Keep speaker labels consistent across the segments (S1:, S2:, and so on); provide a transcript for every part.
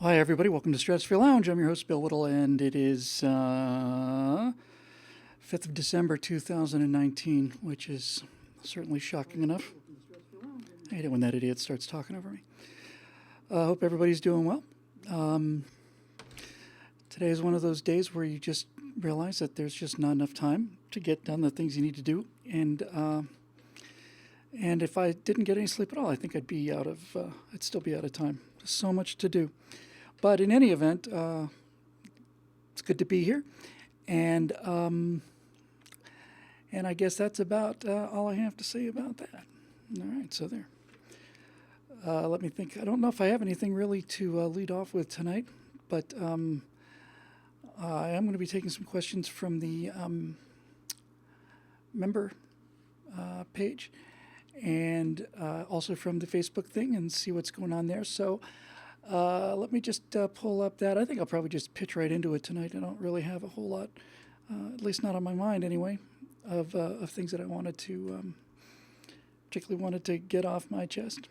S1: Hi, everybody. Welcome to Stratosphere Lounge. I'm your host, Bill Whittle, and it is 5th of December, 2019, which is certainly shocking enough. I hate it when that idiot starts talking over me. I hope everybody's doing well. Today is one of those days where you just realize that there's just not enough time to get done the things you need to do, and if I didn't get any sleep at all, I think I'd still be out of time. There's so much to do. But in any event, it's good to be here, and I guess that's about all I have to say about that. All right, so there. Let me think. I don't know if I have anything really to lead off with tonight, but I am going to be taking some questions from the member page, and also from the Facebook thing, and see what's going on there. So let me just pull up that. I think I'll probably just pitch right into it tonight. I don't really have a whole lot, at least not on my mind anyway, of things that I wanted to, particularly wanted to get off my chest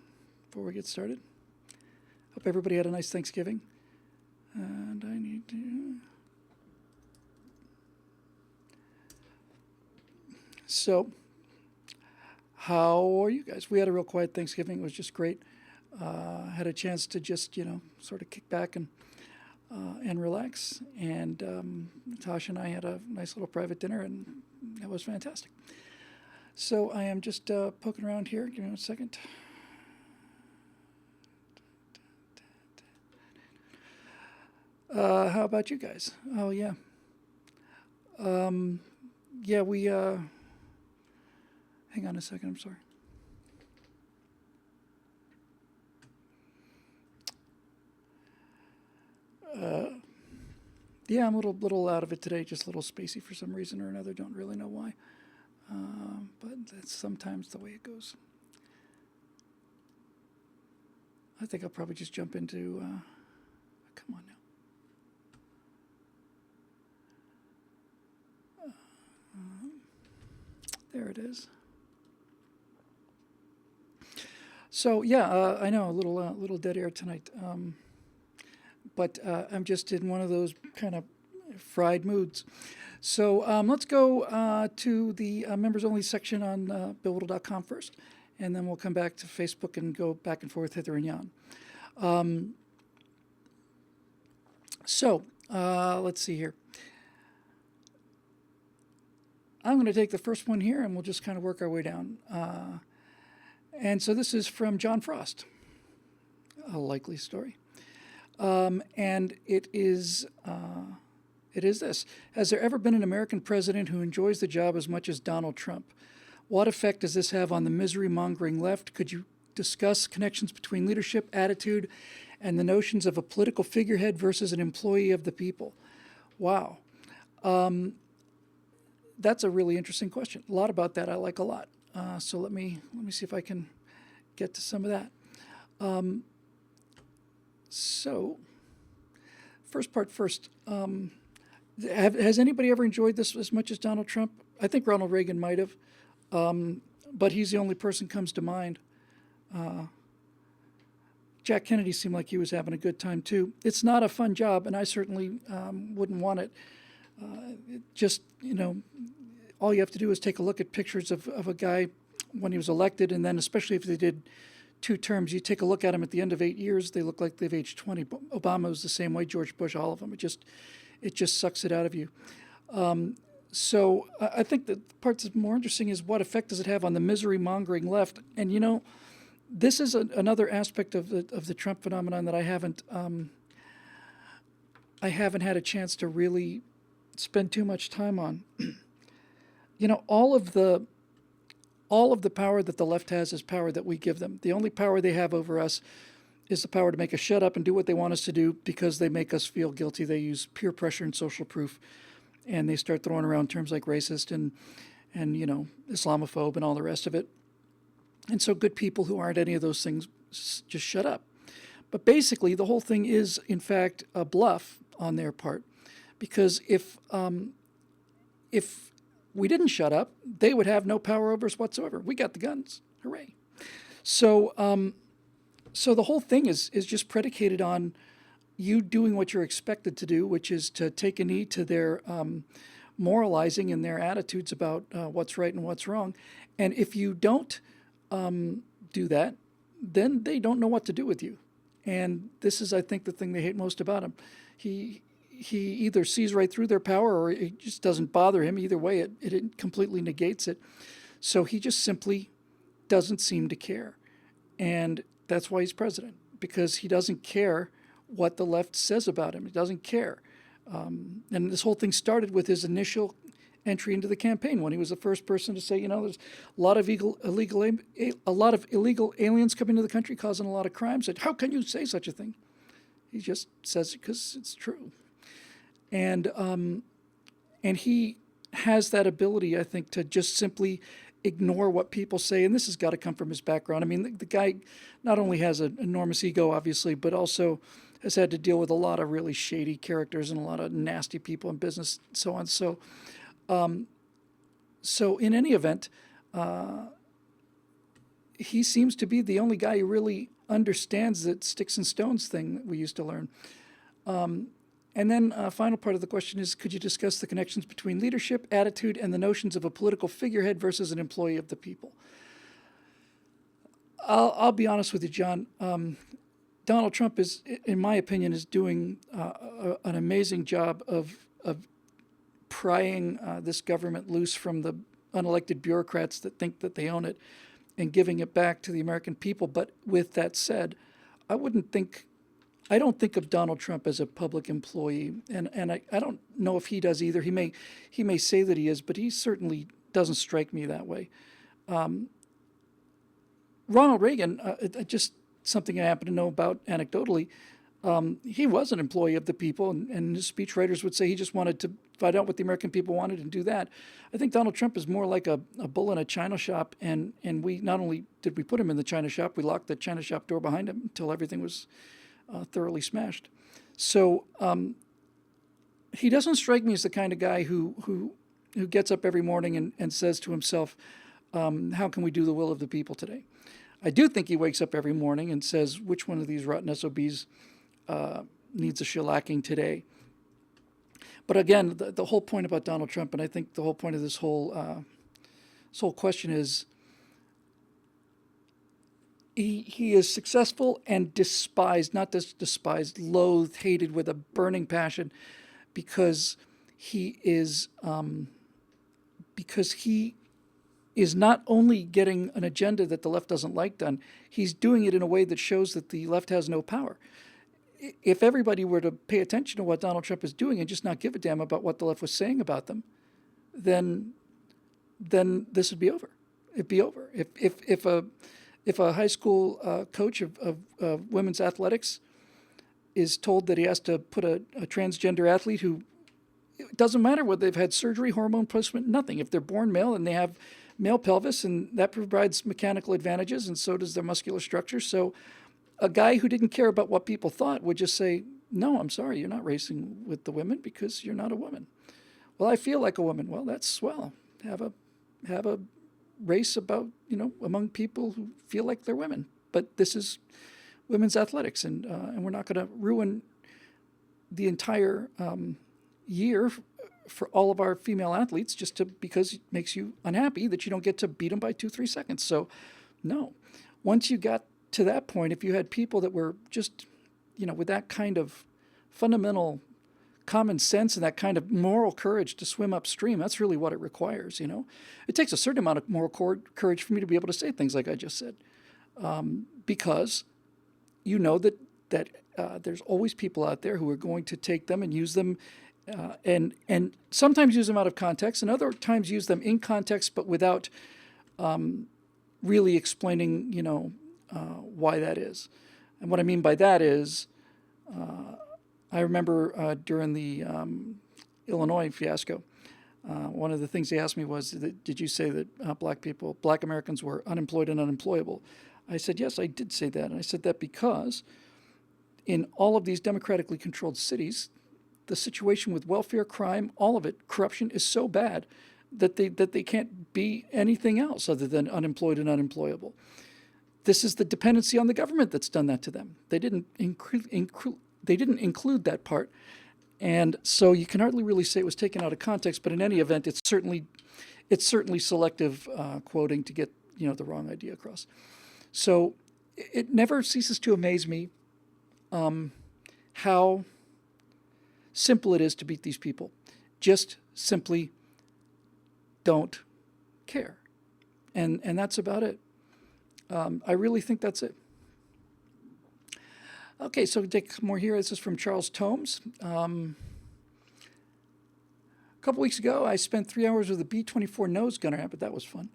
S1: before we get started. Hope everybody had a nice Thanksgiving. And I need to... So, how are you guys? We had a real quiet Thanksgiving. It was just great. Had a chance to just, sort of kick back and relax. And Natasha and I had a nice little private dinner, and that was fantastic. So I am just poking around here. Give me 1 second. How about you guys? Oh, yeah. Yeah, we... hang on a second, I'm sorry. Yeah, I'm a little out of it today, just a little spacey for some reason or another. Don't really know why, but that's sometimes the way it goes. I think I'll probably just jump into. Come on now. There it is. So yeah, I know a little dead air tonight. But I'm just in one of those kind of fried moods. So let's go to the members-only section on BillWhittle.com first, and then we'll come back to Facebook and go back and forth hither and yon. Let's see here. I'm going to take the first one here, and we'll just kind of work our way down. And so this is from John Frost, a likely story. And it is this. Has there ever been an American president who enjoys the job as much as Donald Trump? What effect does this have on the misery-mongering left? Could you discuss connections between leadership, attitude, and the notions of a political figurehead versus an employee of the people? Wow. That's a really interesting question. A lot about that I like a lot. So let me see if I can get to some of that. So, first part first. Has anybody ever enjoyed this as much as Donald Trump? I think Ronald Reagan might have, but he's the only person comes to mind. Jack Kennedy seemed like he was having a good time too. It's not a fun job, and I certainly wouldn't want it. All you have to do is take a look at pictures of a guy when he was elected, and then especially if they did 2 terms, you take a look at them at the end of 8 years, they look like they've aged 20. Obama was the same way, George Bush, all of them. It just sucks it out of you. So I think the part that's more interesting is what effect does it have on the misery-mongering left? And this is another aspect of the Trump phenomenon that I haven't had a chance to really spend too much time on. All of the power that the left has is power that we give them. The only power they have over us is the power to make us shut up and do what they want us to do because they make us feel guilty. They use peer pressure and social proof, and they start throwing around terms like racist and Islamophobe and all the rest of it. And so good people who aren't any of those things just shut up. But basically, the whole thing is, in fact, a bluff on their part, because if we didn't shut up, they would have no power over us whatsoever. We got the guns. Hooray. So the whole thing is just predicated on you doing what you're expected to do, which is to take a knee to their moralizing and their attitudes about what's right and what's wrong. And if you don't do that, then they don't know what to do with you. And this is, I think, the thing they hate most about him. He either sees right through their power or it just doesn't bother him. Either way, it completely negates it. So he just simply doesn't seem to care. And that's why he's president, because he doesn't care what the left says about him. He doesn't care. And this whole thing started with his initial entry into the campaign when he was the first person to say, there's a lot of illegal aliens coming to the country causing a lot of crimes. And how can you say such a thing? He just says it because it's true. And he has that ability, I think, to just simply ignore what people say. And this has got to come from his background. I mean, the guy not only has an enormous ego, obviously, but also has had to deal with a lot of really shady characters and a lot of nasty people in business and so on. So in any event, he seems to be the only guy who really understands that sticks and stones thing that we used to learn. And then final part of the question is, could you discuss the connections between leadership, attitude, and the notions of a political figurehead versus an employee of the people? I'll be honest with you, John. Donald Trump is, in my opinion, is doing an amazing job of prying this government loose from the unelected bureaucrats that think that they own it and giving it back to the American people. But with that said, I don't think of Donald Trump as a public employee, and I don't know if he does either. He may say that he is, but he certainly doesn't strike me that way. Ronald Reagan, just something I happen to know about anecdotally, he was an employee of the people, and his speechwriters would say he just wanted to find out what the American people wanted and do that. I think Donald Trump is more like a bull in a china shop, and we not only did we put him in the china shop, we locked the china shop door behind him until everything was thoroughly smashed. So he doesn't strike me as the kind of guy who gets up every morning and says to himself, how can we do the will of the people today? I do think he wakes up every morning and says, which one of these rotten SOBs needs a shellacking today? But again, the whole point about Donald Trump, and I think the whole point of this whole question is, he is successful and despised, not just despised, loathed, hated with a burning passion, because he is not only getting an agenda that the left doesn't like done, he's doing it in a way that shows that the left has no power. If everybody were to pay attention to what Donald Trump is doing and just not give a damn about what the left was saying about them, then this would be over. It'd be over. If a high school coach of women's athletics is told that he has to put a transgender athlete who, it doesn't matter whether they've had surgery, hormone replacement, nothing. If they're born male and they have male pelvis, and that provides mechanical advantages, and so does their muscular structure. So a guy who didn't care about what people thought would just say, no, I'm sorry, you're not racing with the women because you're not a woman. Well, I feel like a woman. Well, that's swell. Have a race about, among people who feel like they're women. But this is women's athletics, and we're not going to ruin the entire year for all of our female athletes just because it makes you unhappy that you don't get to beat them by 2-3 seconds. So, no. Once you got to that point, if you had people that were just, with that kind of fundamental common sense and that kind of moral courage to swim upstream, that's really what it requires, It takes a certain amount of moral courage for me to be able to say things like I just said, because that there's always people out there who are going to take them and use them, and sometimes use them out of context, and other times use them in context, but without really explaining, why that is. And what I mean by that is, I remember during the Illinois fiasco, one of the things they asked me was, did you say that black Americans were unemployed and unemployable? I said, yes, I did say that. And I said that because in all of these democratically controlled cities, the situation with welfare, crime, all of it, corruption is so bad that they can't be anything else other than unemployed and unemployable. This is the dependency on the government that's done that to them. They didn't they didn't include that part. And so you can hardly really say it was taken out of context, but in any event, it's certainly selective quoting to get the wrong idea across. So it never ceases to amaze me how simple it is to beat these people. Just simply don't care, and that's about it. I really think that's it. Okay, so take more here. This is from Charles Tomes. A couple weeks ago, I spent 3 hours with a B-24 nose gunner, but that was fun.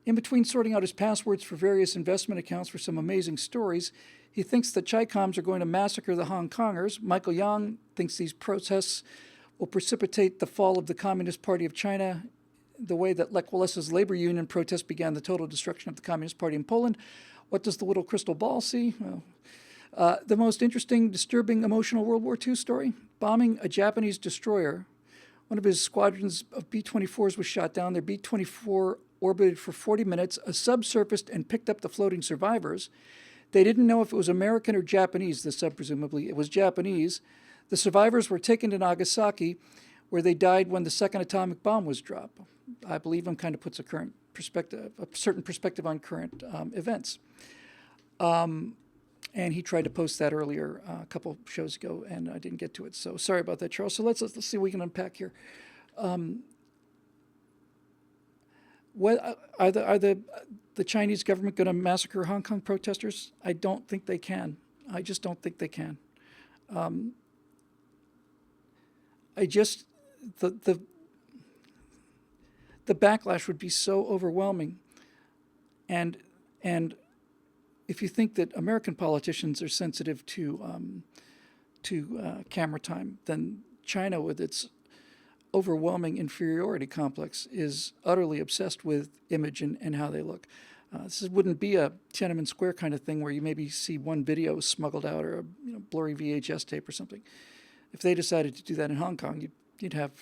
S1: In between sorting out his passwords for various investment accounts for some amazing stories, he thinks the Chi-Coms are going to massacre the Hong Kongers. Michael Yang thinks these protests will precipitate the fall of the Communist Party of China, the way that Lech Wałęsa's labor union protest began the total destruction of the Communist Party in Poland. What does the little crystal ball see? Well, the most interesting, disturbing, emotional World War II story, bombing a Japanese destroyer. One of his squadrons of B-24s was shot down. Their B-24 orbited for 40 minutes, subsurfaced and picked up the floating survivors. They didn't know if it was American or Japanese, the sub presumably. It was Japanese. The survivors were taken to Nagasaki, where they died when the second atomic bomb was dropped. I believe him kind of puts a certain perspective on current events. And he tried to post that earlier a couple shows ago, and I didn't get to it. So sorry about that, Charles. So let's see what we can unpack here. What are the Chinese government going to massacre Hong Kong protesters? I don't think they can. I just don't think they can. The backlash would be so overwhelming, and if you think that American politicians are sensitive to camera time, then China, with its overwhelming inferiority complex, is utterly obsessed with image and how they look. This wouldn't be a Tiananmen Square kind of thing where you maybe see one video smuggled out or a blurry VHS tape or something. If they decided to do that in Hong Kong, you'd have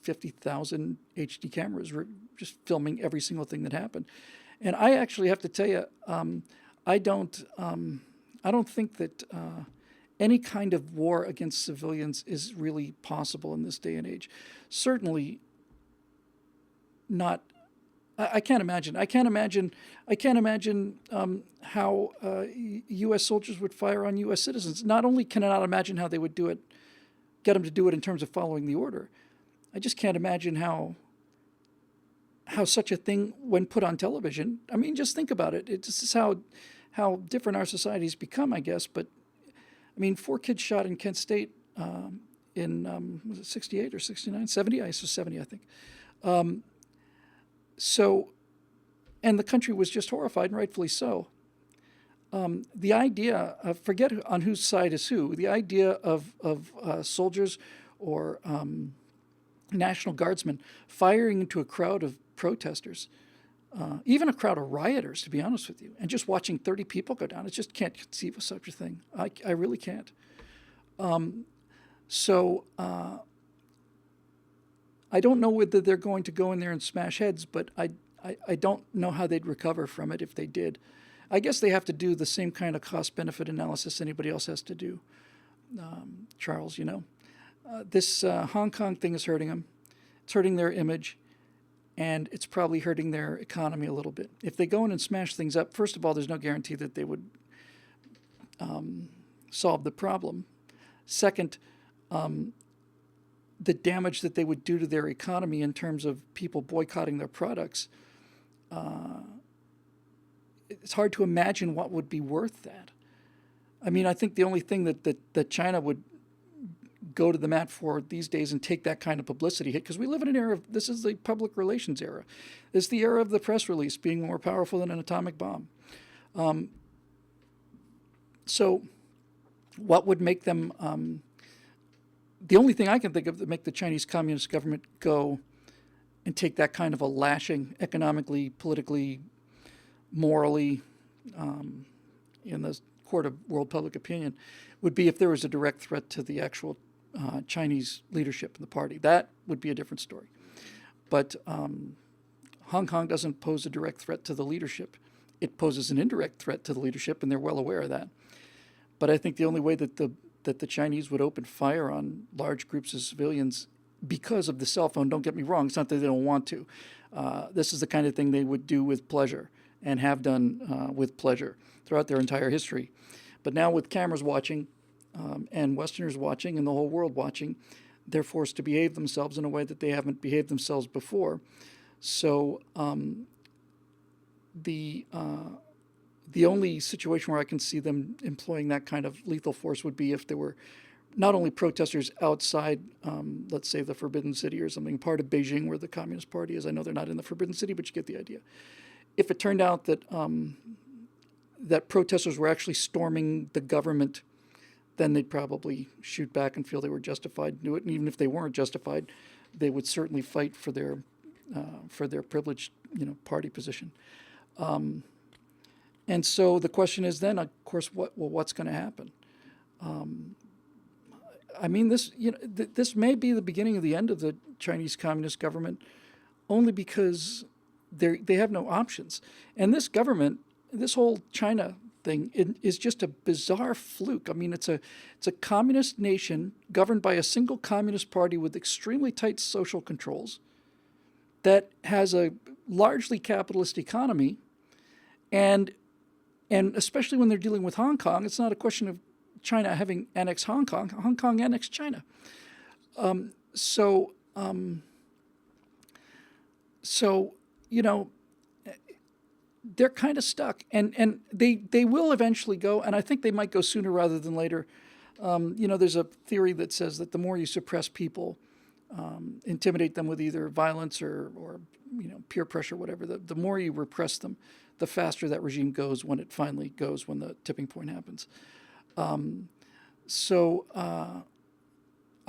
S1: 50,000 HD cameras just filming every single thing that happened. And I actually have to tell you, I don't think that any kind of war against civilians is really possible in this day and age. Certainly not. I can't imagine. I can't imagine how U.S. soldiers would fire on U.S. citizens. Not only can I not imagine how they would do it, get them to do it in terms of following the order, I just can't imagine how such a thing, when put on television. I mean, just think about it. This is how different our society's become, I guess. But I mean, 4 kids shot in Kent State in was it 68 or 69, 70? I said 70, I think. So, and the country was just horrified, and rightfully so. The idea of, forget on whose side is who, the idea of soldiers or National Guardsmen firing into a crowd of protesters, even a crowd of rioters, to be honest with you, and just watching 30 people go down, I just can't conceive of such a thing. I really can't. So I don't know whether they're going to go in there and smash heads, but I don't know how they'd recover from it if they did. I guess they have to do the same kind of cost-benefit analysis anybody else has to do, Charles, This Hong Kong thing is hurting them. It's hurting their image, and it's probably hurting their economy a little bit. If they go in and smash things up, first of all, there's no guarantee that they would solve the problem. Second, the damage that they would do to their economy in terms of people boycotting their products, it's hard to imagine what would be worth that. I mean, I think the only thing that China would go to the mat for these days and take that kind of publicity hit, because we live in an era of, this is the public relations era. This is the era of the press release being more powerful than an atomic bomb. So what would make them, the only thing I can think of that make the Chinese Communist government go and take that kind of a lashing economically, politically, morally, in the court of world public opinion, would be if there was a direct threat to the actual Chinese leadership of the party. That would be a different story. But Hong Kong doesn't pose a direct threat to the leadership. It poses an indirect threat to the leadership, and they're well aware of that. But I think the only way that the that the Chinese would open fire on large groups of civilians because of the cell phone. Don't get me wrong; it's not that they don't want to. This is the kind of thing they would do with pleasure and have done with pleasure throughout their entire history. But now with cameras watching and Westerners watching and the whole world watching, they're forced to behave themselves in a way that they haven't behaved themselves before. So the only situation where I can see them employing that kind of lethal force would be if there were not only protesters outside, let's say the Forbidden City or something, part of Beijing where the Communist Party is. I know they're not in the Forbidden City, but you get the idea. If it turned out that that protesters were actually storming the government, then they'd probably shoot back and feel they were justified to do it. And even if they weren't justified, they would certainly fight for their privileged, party position. And so the question is then, of course, what's going to happen? I mean, this may be the beginning of the end of the Chinese Communist government, only because they have no options. And this government, this whole China thing, is just a bizarre fluke. I mean, it's a communist nation governed by a single communist party with extremely tight social controls that has a largely capitalist economy, and especially when they're dealing with Hong Kong, it's not a question of China having annexed Hong Kong. Hong Kong annexed China. So they're kind of stuck, and they will eventually go, and I think they might go sooner rather than later. There's a theory that says that the more you suppress people, intimidate them with either violence or peer pressure, whatever, the more you repress them, the faster that regime goes when it finally goes, when the tipping point happens. I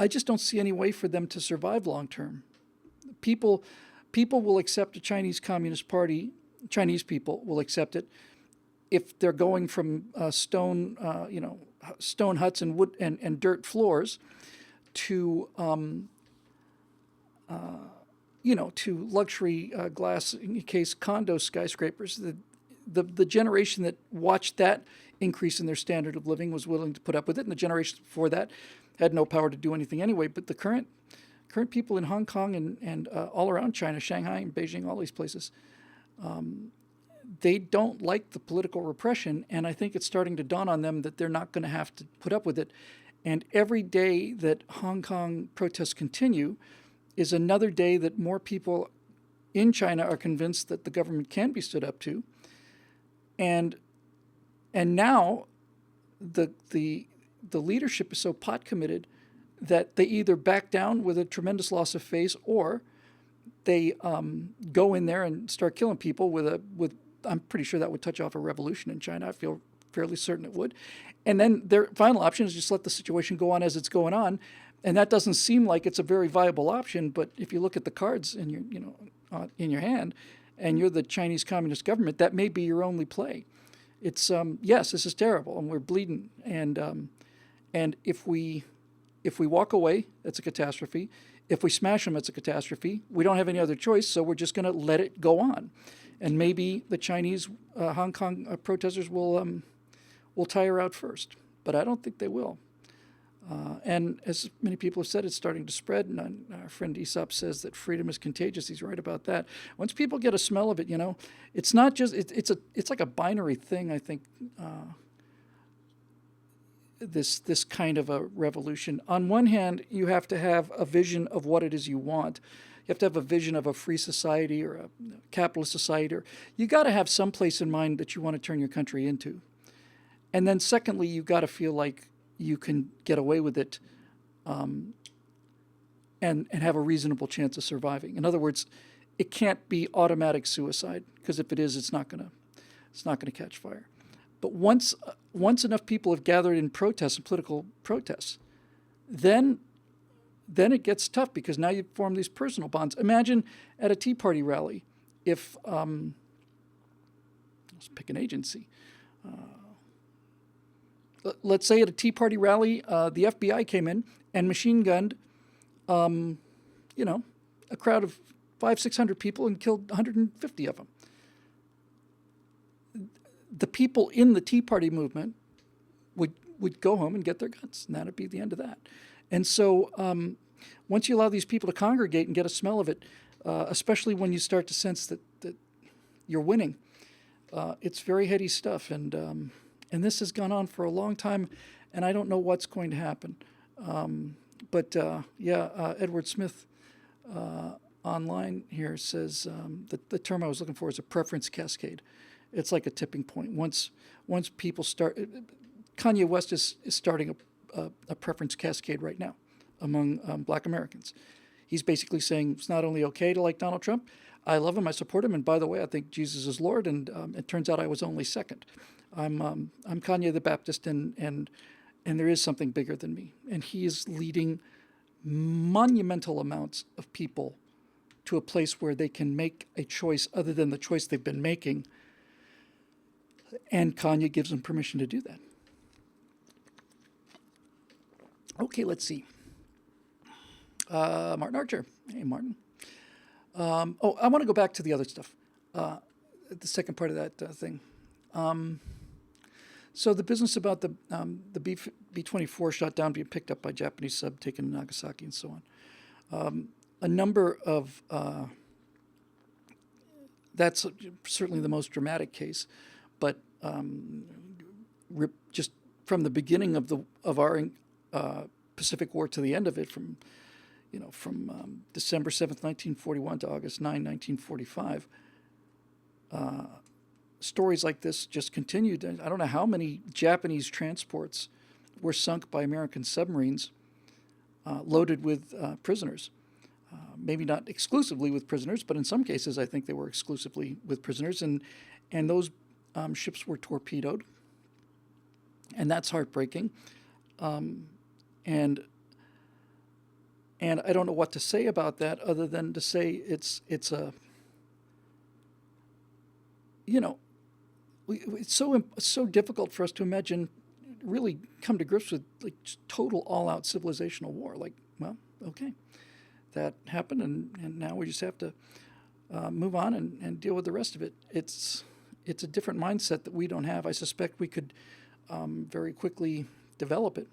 S1: just don't see any way for them to survive long term. People will accept a Chinese Communist Party. Chinese people will accept it if they're going from stone huts and wood and dirt floors to to luxury glass encased condo skyscrapers. The generation that watched that increase in their standard of living was willing to put up with it, and the generation before that had no power to do anything anyway. But the current people in Hong Kong and all around China, Shanghai and Beijing, all these places, they don't like the political repression, and I think it's starting to dawn on them that they're not going to have to put up with it. And every day that Hong Kong protests continue is another day that more people in China are convinced that the government can be stood up to. And now the leadership is so pot committed that they either back down with a tremendous loss of face, or they go in there and start killing people with I'm pretty sure that would touch off a revolution in China. I feel fairly certain it would. And then their final option is just let the situation go on as it's going on. And that doesn't seem like it's a very viable option. But if you look at the cards in your hand, and you're the Chinese Communist government, that may be your only play. It's yes, this is terrible, and we're bleeding. And if we walk away, it's a catastrophe. If we smash them, it's a catastrophe. We don't have any other choice, so we're just going to let it go on. And maybe the Chinese Hong Kong protesters will tire out first, but I don't think they will. And as many people have said, it's starting to spread. And our friend Aesop says that freedom is contagious. He's right about that. Once people get a smell of it, it's not just it's like a binary thing. I think this kind of a revolution. On one hand, you have to have a vision of what it is you want. You have to have a vision of a free society or a capitalist society. Or you got to have some place in mind that you want to turn your country into. And then secondly, you've got to feel like you can get away with it and have a reasonable chance of surviving. In other words, it can't be automatic suicide, because if it is, it's not gonna catch fire. But once enough people have gathered in protests and political protests, then it gets tough, because now you form these personal bonds. Imagine at a Tea Party rally, if let's pick an agency. Let's say at a Tea Party rally, the FBI came in and machine gunned, a crowd of 500-600 people and killed 150 of them. The people in the Tea Party movement would go home and get their guns, and that'd be the end of that. And so once you allow these people to congregate and get a smell of it, especially when you start to sense that you're winning, it's very heady stuff. And this has gone on for a long time, and I don't know what's going to happen. Edward Smith online here says that the term I was looking for is a preference cascade. It's like a tipping point. Once people start, Kanye West is starting a preference cascade right now among black Americans. He's basically saying it's not only okay to like Donald Trump, I love him, I support him, and by the way, I think Jesus is Lord, and it turns out I was only second. I'm Kanye the Baptist, and there is something bigger than me. And he is leading monumental amounts of people to a place where they can make a choice other than the choice they've been making. And Kanye gives them permission to do that. Okay, let's see. Martin Archer. Hey, Martin. I want to go back to the other stuff. The second part of that thing. So the business about the B-24 shot down being picked up by Japanese sub taken in Nagasaki and so on. A number of that's certainly the most dramatic case, but just from the beginning of our Pacific War to the end of it, from December 7th, 1941 to August 9, 1945. Stories like this just continued. I don't know how many Japanese transports were sunk by American submarines loaded with prisoners. Maybe not exclusively with prisoners, but in some cases I think they were exclusively with prisoners. And those ships were torpedoed. And that's heartbreaking. And I don't know what to say about that other than to say it's so difficult for us to imagine, really come to grips with like total all-out civilizational war. Like, well, okay, that happened, and now we just have to move on and deal with the rest of it. It's a different mindset that we don't have. I suspect we could very quickly develop it.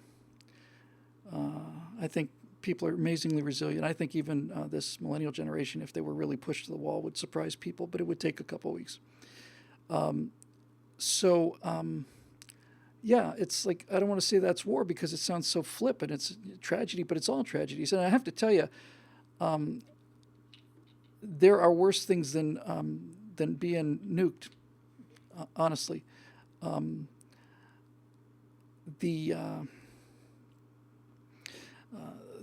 S1: I think people are amazingly resilient. I think even this millennial generation, if they were really pushed to the wall, would surprise people, but it would take a couple of weeks. It's like, I don't want to say that's war because it sounds so flippant. It's tragedy, but it's all tragedies. And I have to tell you, there are worse things than being nuked, honestly.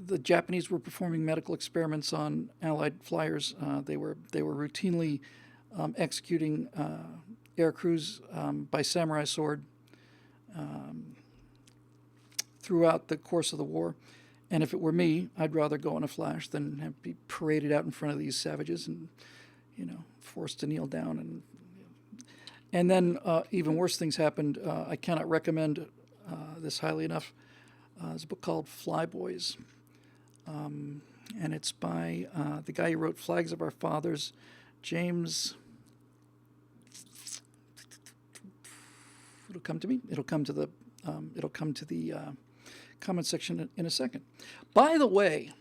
S1: The Japanese were performing medical experiments on Allied flyers. They were routinely executing air crews by samurai sword throughout the course of the war. And if it were me, I'd rather go in a flash than be paraded out in front of these savages and, forced to kneel down. And then even worse things happened. I cannot recommend this highly enough. There's a book called Flyboys. And it's by the guy who wrote Flags of Our Fathers, James. It'll come to me. It'll come to the comment section in a second. By the way,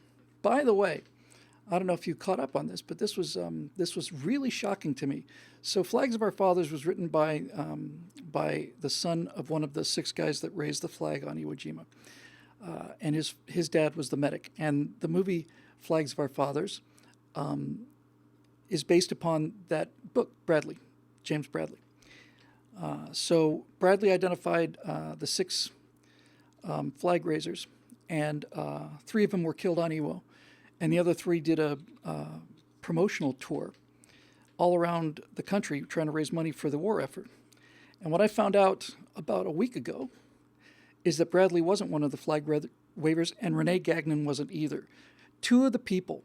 S1: I don't know if you caught up on this, but this was really shocking to me. So Flags of Our Fathers was written by the son of one of the 6 guys that raised the flag on Iwo Jima. And his dad was the medic. And the movie Flags of Our Fathers is based upon that book, James Bradley. So Bradley identified the 6 flag raisers, and 3 of them were killed on Iwo, and the other 3 did a promotional tour all around the country trying to raise money for the war effort. And what I found out about a week ago is that Bradley wasn't one of the flag wavers, and Renee Gagnon wasn't either. 2 of the people,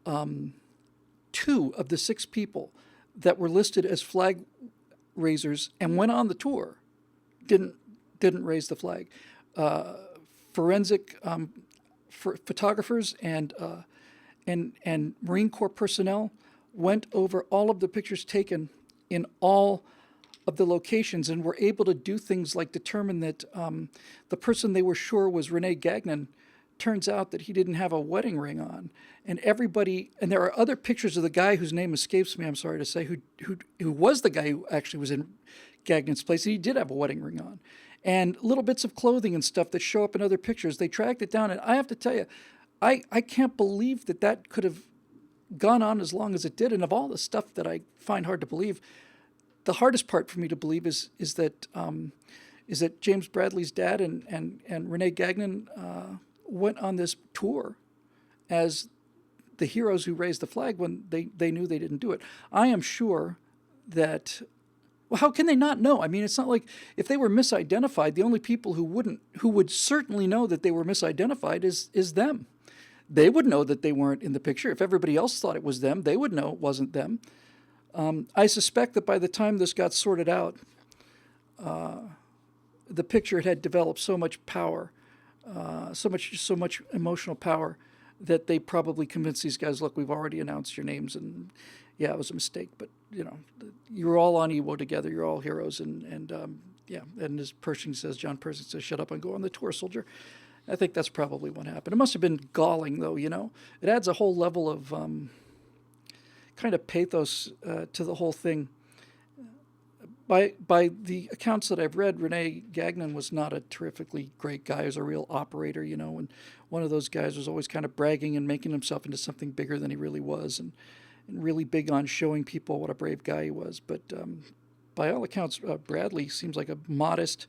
S1: 2 of the 6 people that were listed as flag raisers and went on the tour didn't raise the flag. Forensic photographers and Marine Corps personnel went over all of the pictures taken in all of the locations and were able to do things like determine that the person they were sure was Rene Gagnon, turns out that he didn't have a wedding ring on. And everybody, and there are other pictures of the guy whose name escapes me, I'm sorry to say, who was the guy who actually was in Gagnon's place, and he did have a wedding ring on. And little bits of clothing and stuff that show up in other pictures. They tracked it down, and I have to tell you, I can't believe that that could have gone on as long as it did. And of all the stuff that I find hard to believe, the hardest part for me to believe is that James Bradley's dad and Rene Gagnon went on this tour as the heroes who raised the flag when they knew they didn't do it. I am sure that, well, how can they not know? I mean, it's not like if they were misidentified, the only people who would certainly know that they were misidentified is them. They would know that they weren't in the picture. If everybody else thought it was them, they would know it wasn't them. I suspect that by the time this got sorted out, the picture had developed so much power, so much emotional power, that they probably convinced these guys, look, we've already announced your names, and yeah, it was a mistake, but you're all on Iwo together, you're all heroes, and as Pershing says, John Pershing says, shut up and go on the tour, soldier. I think that's probably what happened. It must have been galling, though, It adds a whole level of kind of pathos to the whole thing. By the accounts that I've read, Rene Gagnon was not a terrifically great guy. He was a real operator, and one of those guys was always kind of bragging and making himself into something bigger than he really was, and really big on showing people what a brave guy he was. But by all accounts, Bradley seems like a modest,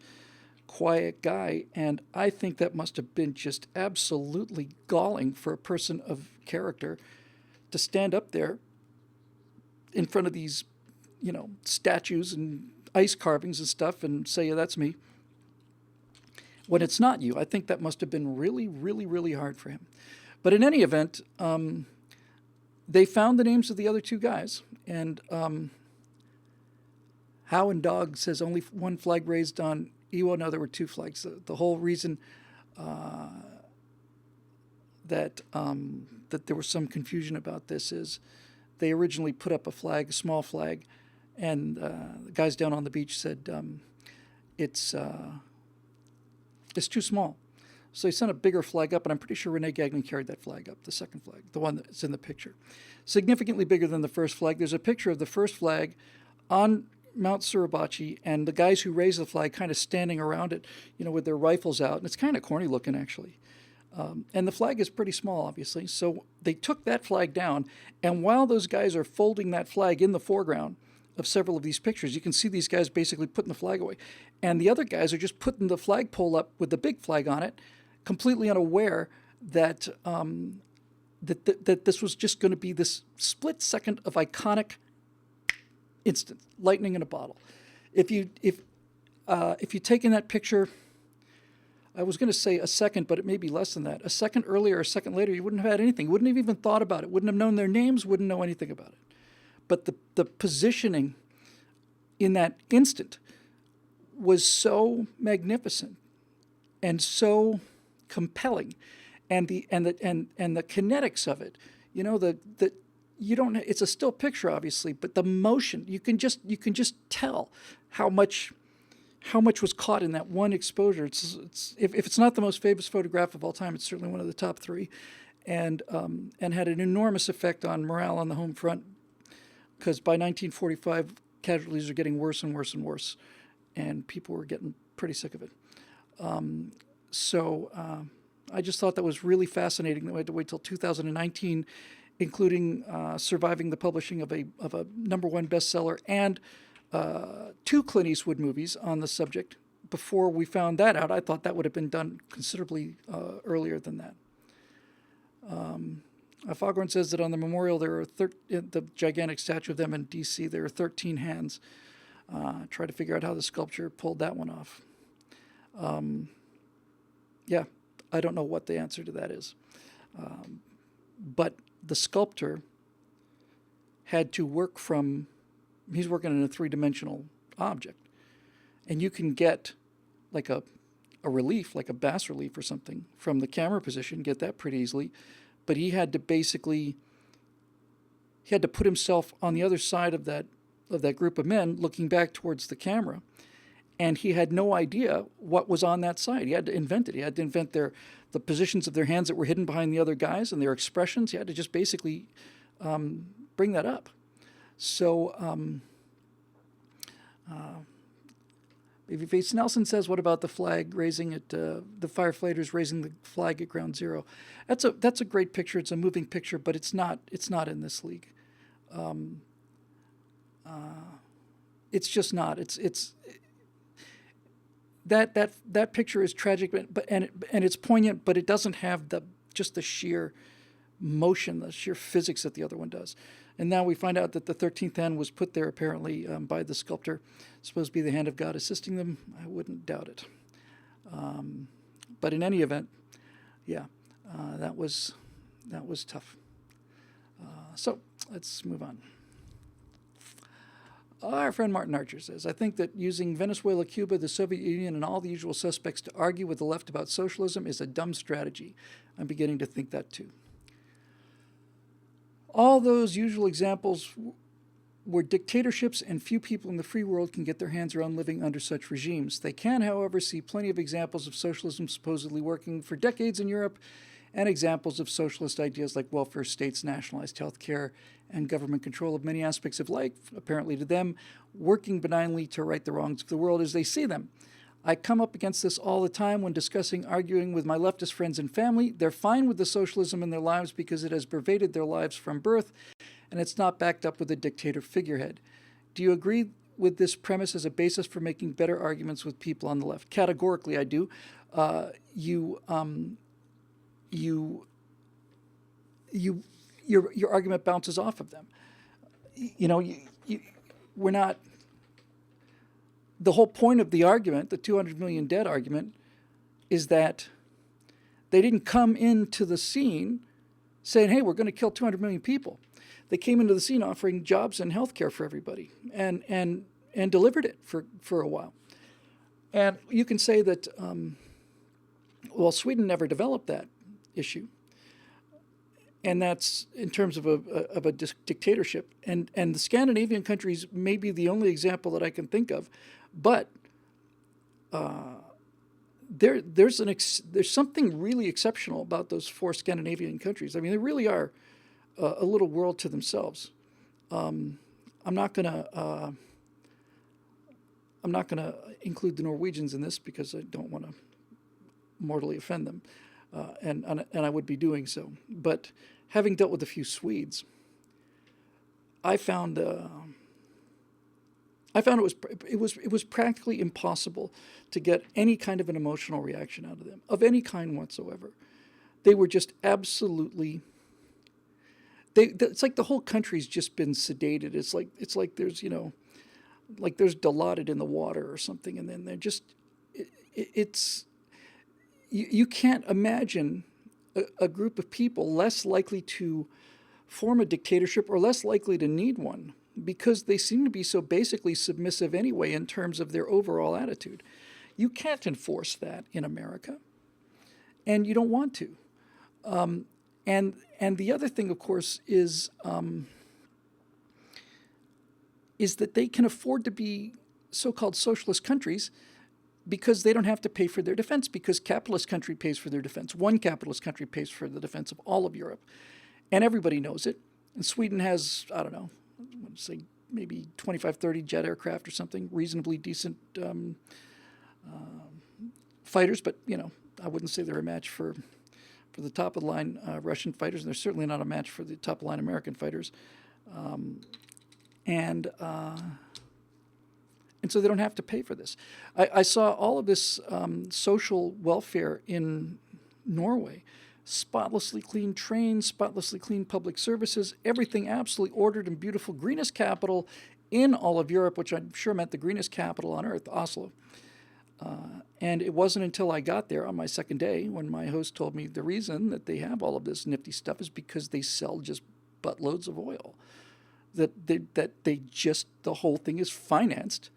S1: quiet guy, and I think that must have been just absolutely galling for a person of character to stand up there in front of these, statues and ice carvings and stuff and say, yeah, that's me, when it's not you. I think that must have been really, really, really hard for him. But in any event, they found the names of the other two guys, and Howe and Dog says only one flag raised on Iwo. No, there were two flags. The whole reason that there was some confusion about this is they originally put up a small flag, and the guys down on the beach said it's too small. So they sent a bigger flag up, and I'm pretty sure Rene Gagnon carried that flag up, the second flag, the one that's in the picture. Significantly bigger than the first flag. There's a picture of the first flag on Mount Suribachi, and the guys who raised the flag kind of standing around it, with their rifles out. And it's kind of corny looking, actually. And the flag is pretty small, obviously. So they took that flag down, and while those guys are folding that flag in the foreground of several of these pictures, you can see these guys basically putting the flag away. And the other guys are just putting the flagpole up with the big flag on it, completely unaware that that this was just going to be this split second of iconic instant lightning in a bottle. If you'd taken that picture, I was going to say a second, but it may be less than that. A second earlier, a second later, you wouldn't have had anything. You wouldn't have even thought about it. Wouldn't have known their names. Wouldn't know anything about it. But the positioning in that instant was so magnificent and so compelling, and the kinetics of it, you don't. It's a still picture, obviously, but the motion, you can just tell how much was caught in that one exposure. If it's not the most famous photograph of all time, it's certainly one of the top three, and had an enormous effect on morale on the home front, because by 1945 casualties are getting worse and worse and worse, and people were getting pretty sick of it. So I just thought that was really fascinating that we had to wait till 2019, including surviving the publishing of a #1 bestseller and 2 Clint Eastwood movies on the subject. Before we found that out, I thought that would have been done considerably earlier than that. Foghorn says that on the memorial, there are the gigantic statue of them in D.C., there are 13 hands. Try to figure out how the sculpture pulled that one off. Yeah, I don't know what the answer to that is. But the sculptor had to work he's working in a 3-dimensional object. And you can get like a relief, like a bas relief or something, from the camera position, get that pretty easily. But he had to put himself on the other side of of that group of men looking back towards the camera, and he had no idea what was on that side. He had to invent it. He had to invent the positions of their hands that were hidden behind the other guys and their expressions. He had to just basically bring that up. So Babyface Nelson says, "What about the flag raising at the firefighters raising the flag at Ground Zero?" That's a great picture. It's a moving picture, but it's not in this league. It's just not. It's that picture is tragic, but it's poignant, but it doesn't have the sheer motion, the sheer physics that the other one does. And now we find out that the 13th hand was put there apparently by the sculptor. It's supposed to be the hand of God assisting them. I wouldn't doubt it. But in any event, yeah, that was tough. So let's move on. Our friend Martin Archer says, "I think that using Venezuela, Cuba, the Soviet Union, and all the usual suspects to argue with the left about socialism is a dumb strategy. I'm beginning to think that too. All those usual examples were dictatorships, and few people in the free world can get their hands around living under such regimes. They can, however, see plenty of examples of socialism supposedly working for decades in Europe, and examples of socialist ideas like welfare states, nationalized health care, and government control of many aspects of life, apparently to them, working benignly to right the wrongs of the world as they see them. I come up against this all the time when arguing with my leftist friends and family. They're fine with the socialism in their lives because it has pervaded their lives from birth, and it's not backed up with a dictator figurehead. Do you agree with this premise as a basis for making better arguments with people on the left?" Categorically, I do. Your argument bounces off of them. We're not. The whole point of the argument, the 200 million dead argument, is that they didn't come into the scene saying, "Hey, we're going to kill 200 million people." They came into the scene offering jobs and health care for everybody, and delivered it for a while. And you can say that, Sweden never developed that issue. And that's in terms of a dictatorship. And the Scandinavian countries may be the only example that I can think of. But there's something really exceptional about those 4 Scandinavian countries. I mean, they really are a little world to themselves. I'm not gonna include the Norwegians in this because I don't want to mortally offend them, and I would be doing so. But having dealt with a few Swedes, I found it was practically impossible to get any kind of an emotional reaction out of them, of any kind whatsoever. They were just absolutely. It's like the whole country's just been sedated. It's like there's like there's Dilaudid in the water or something, and then they're just it's. You can't imagine a group of people less likely to form a dictatorship or less likely to need one, because they seem to be so basically submissive anyway in terms of their overall attitude. You can't enforce that in America, and you don't want to. And the other thing, of course, is that they can afford to be so-called socialist countries because they don't have to pay for their defense, because capitalist country pays for their defense. One capitalist country pays for the defense of all of Europe, and everybody knows it. And Sweden has, I don't know, let's say maybe 25, 30 jet aircraft or something, reasonably decent fighters, but I wouldn't say they're a match for the top of the line Russian fighters, and they're certainly not a match for the top of the line American fighters. And so they don't have to pay for this. I saw all of this social welfare in Norway. Spotlessly clean trains, spotlessly clean public services, everything absolutely ordered and beautiful. Greenest capital in all of Europe, which I'm sure meant the greenest capital on earth, Oslo. And it wasn't until I got there on my second day when my host told me the reason that they have all of this nifty stuff is because they sell just buttloads of oil. That the whole thing is financed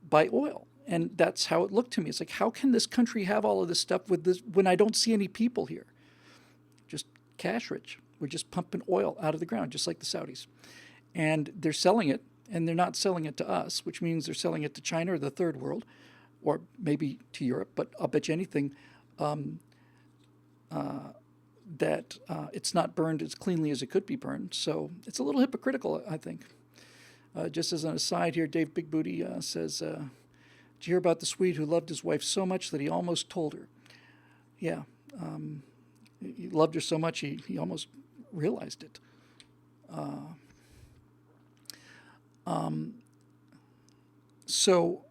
S1: by oil. And that's how it looked to me. It's like, how can this country have all of this stuff with this when I don't see any people here? Just cash rich. We're just pumping oil out of the ground, just like the Saudis. And they're selling it and they're not selling it to us, which means they're selling it to China or the third world, or maybe to Europe. But I'll bet you anything that it's not burned as cleanly as it could be burned. So it's a little hypocritical, I think. Just as an aside here, Dave Big Booty says, did you hear about the Swede who loved his wife so much that he almost told her? Yeah. He loved her so much he almost realized it. So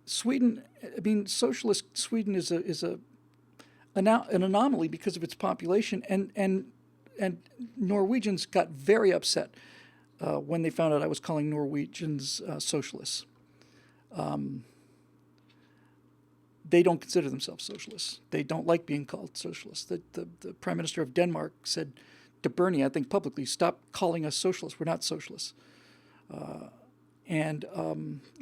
S1: Sweden, I mean, socialist Sweden is an anomaly because of its population, and Norwegians got very upset when they found out I was calling Norwegians socialists. They don't consider themselves socialists. They don't like being called socialists. The Prime Minister of Denmark said to Bernie, I think publicly, stop calling us socialists. We're not socialists. And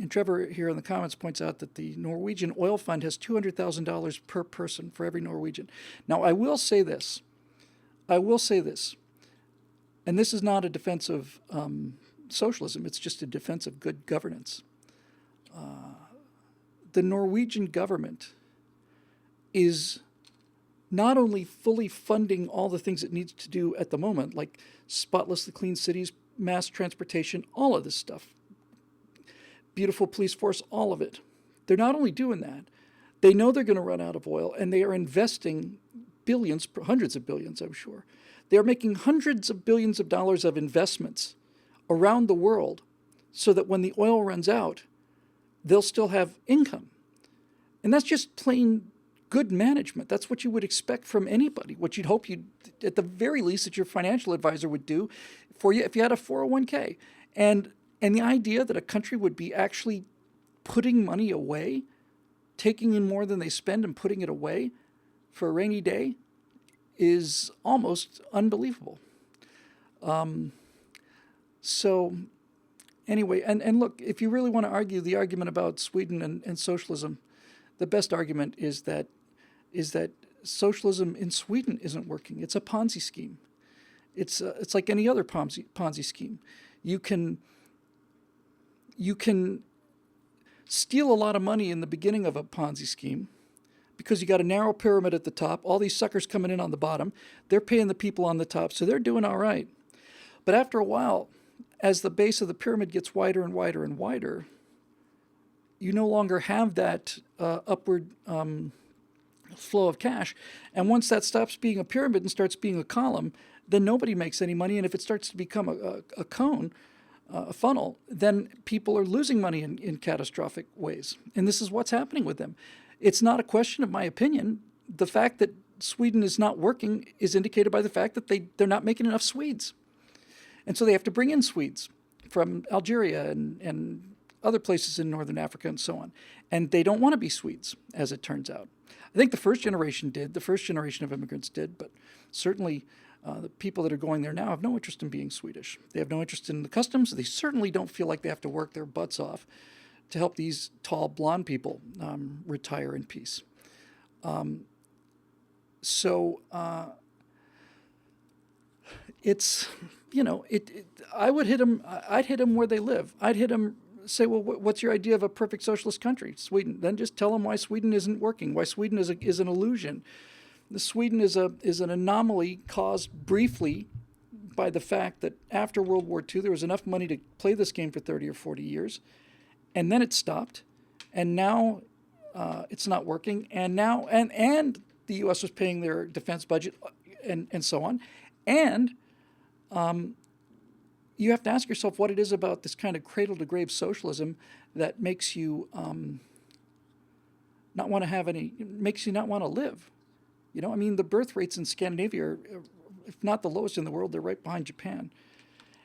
S1: Trevor here in the comments points out that the Norwegian oil fund has $200,000 per person for every Norwegian. Now, I will say this, and this is not a defense of socialism, it's just a defense of good governance. The Norwegian government is not only fully funding all the things it needs to do at the moment, like spotlessly clean cities, mass transportation, all of this stuff, beautiful police force, all of it. They're not only doing that, they know they're going to run out of oil, and they are investing billions, hundreds of billions, I'm sure. They are making hundreds of billions of dollars of investments around the world so that when the oil runs out, they'll still have income. And that's just plain good management. That's what you would expect from anybody, what you'd hope at the very least, that your financial advisor would do for you if you had a 401k. And the idea that a country would be actually putting money away, taking in more than they spend and putting it away for a rainy day is almost unbelievable. So anyway, and look, if you really want to argue the argument about Sweden and socialism, the best argument is that socialism in Sweden isn't working. It's a Ponzi scheme. It's like any other Ponzi scheme. You can steal a lot of money in the beginning of a Ponzi scheme because you got a narrow pyramid at the top, all these suckers coming in on the bottom. They're paying the people on the top, so they're doing all right. But after a while, as the base of the pyramid gets wider and wider and wider, you no longer have that upward flow of cash. And once that stops being a pyramid and starts being a column, then nobody makes any money. And if it starts to become a cone, a funnel, then people are losing money in catastrophic ways. And this is what's happening with them. It's not a question of my opinion. The fact that Sweden is not working is indicated by the fact that they're not making enough Swedes. And so they have to bring in Swedes from Algeria and other places in northern Africa and so on. And they don't want to be Swedes, as it turns out. I think the first generation did. The first generation of immigrants did. But certainly the people that are going there now have no interest in being Swedish. They have no interest in the customs. They certainly don't feel like they have to work their butts off to help these tall, blonde people retire in peace. It's, I would hit them. I'd hit them where they live. I'd hit them, say, well, what's your idea of a perfect socialist country? Sweden. Then just tell them why Sweden isn't working, why Sweden is an illusion. Sweden is an anomaly caused briefly by the fact that after World War II, there was enough money to play this game for 30 or 40 years, and then it stopped, and now it's not working, and now and the U.S. was paying their defense budget, and so on, and you have to ask yourself what it is about this kind of cradle-to-grave socialism that makes you not want to live. I mean, the birth rates in Scandinavia are, if not the lowest in the world, they're right behind Japan.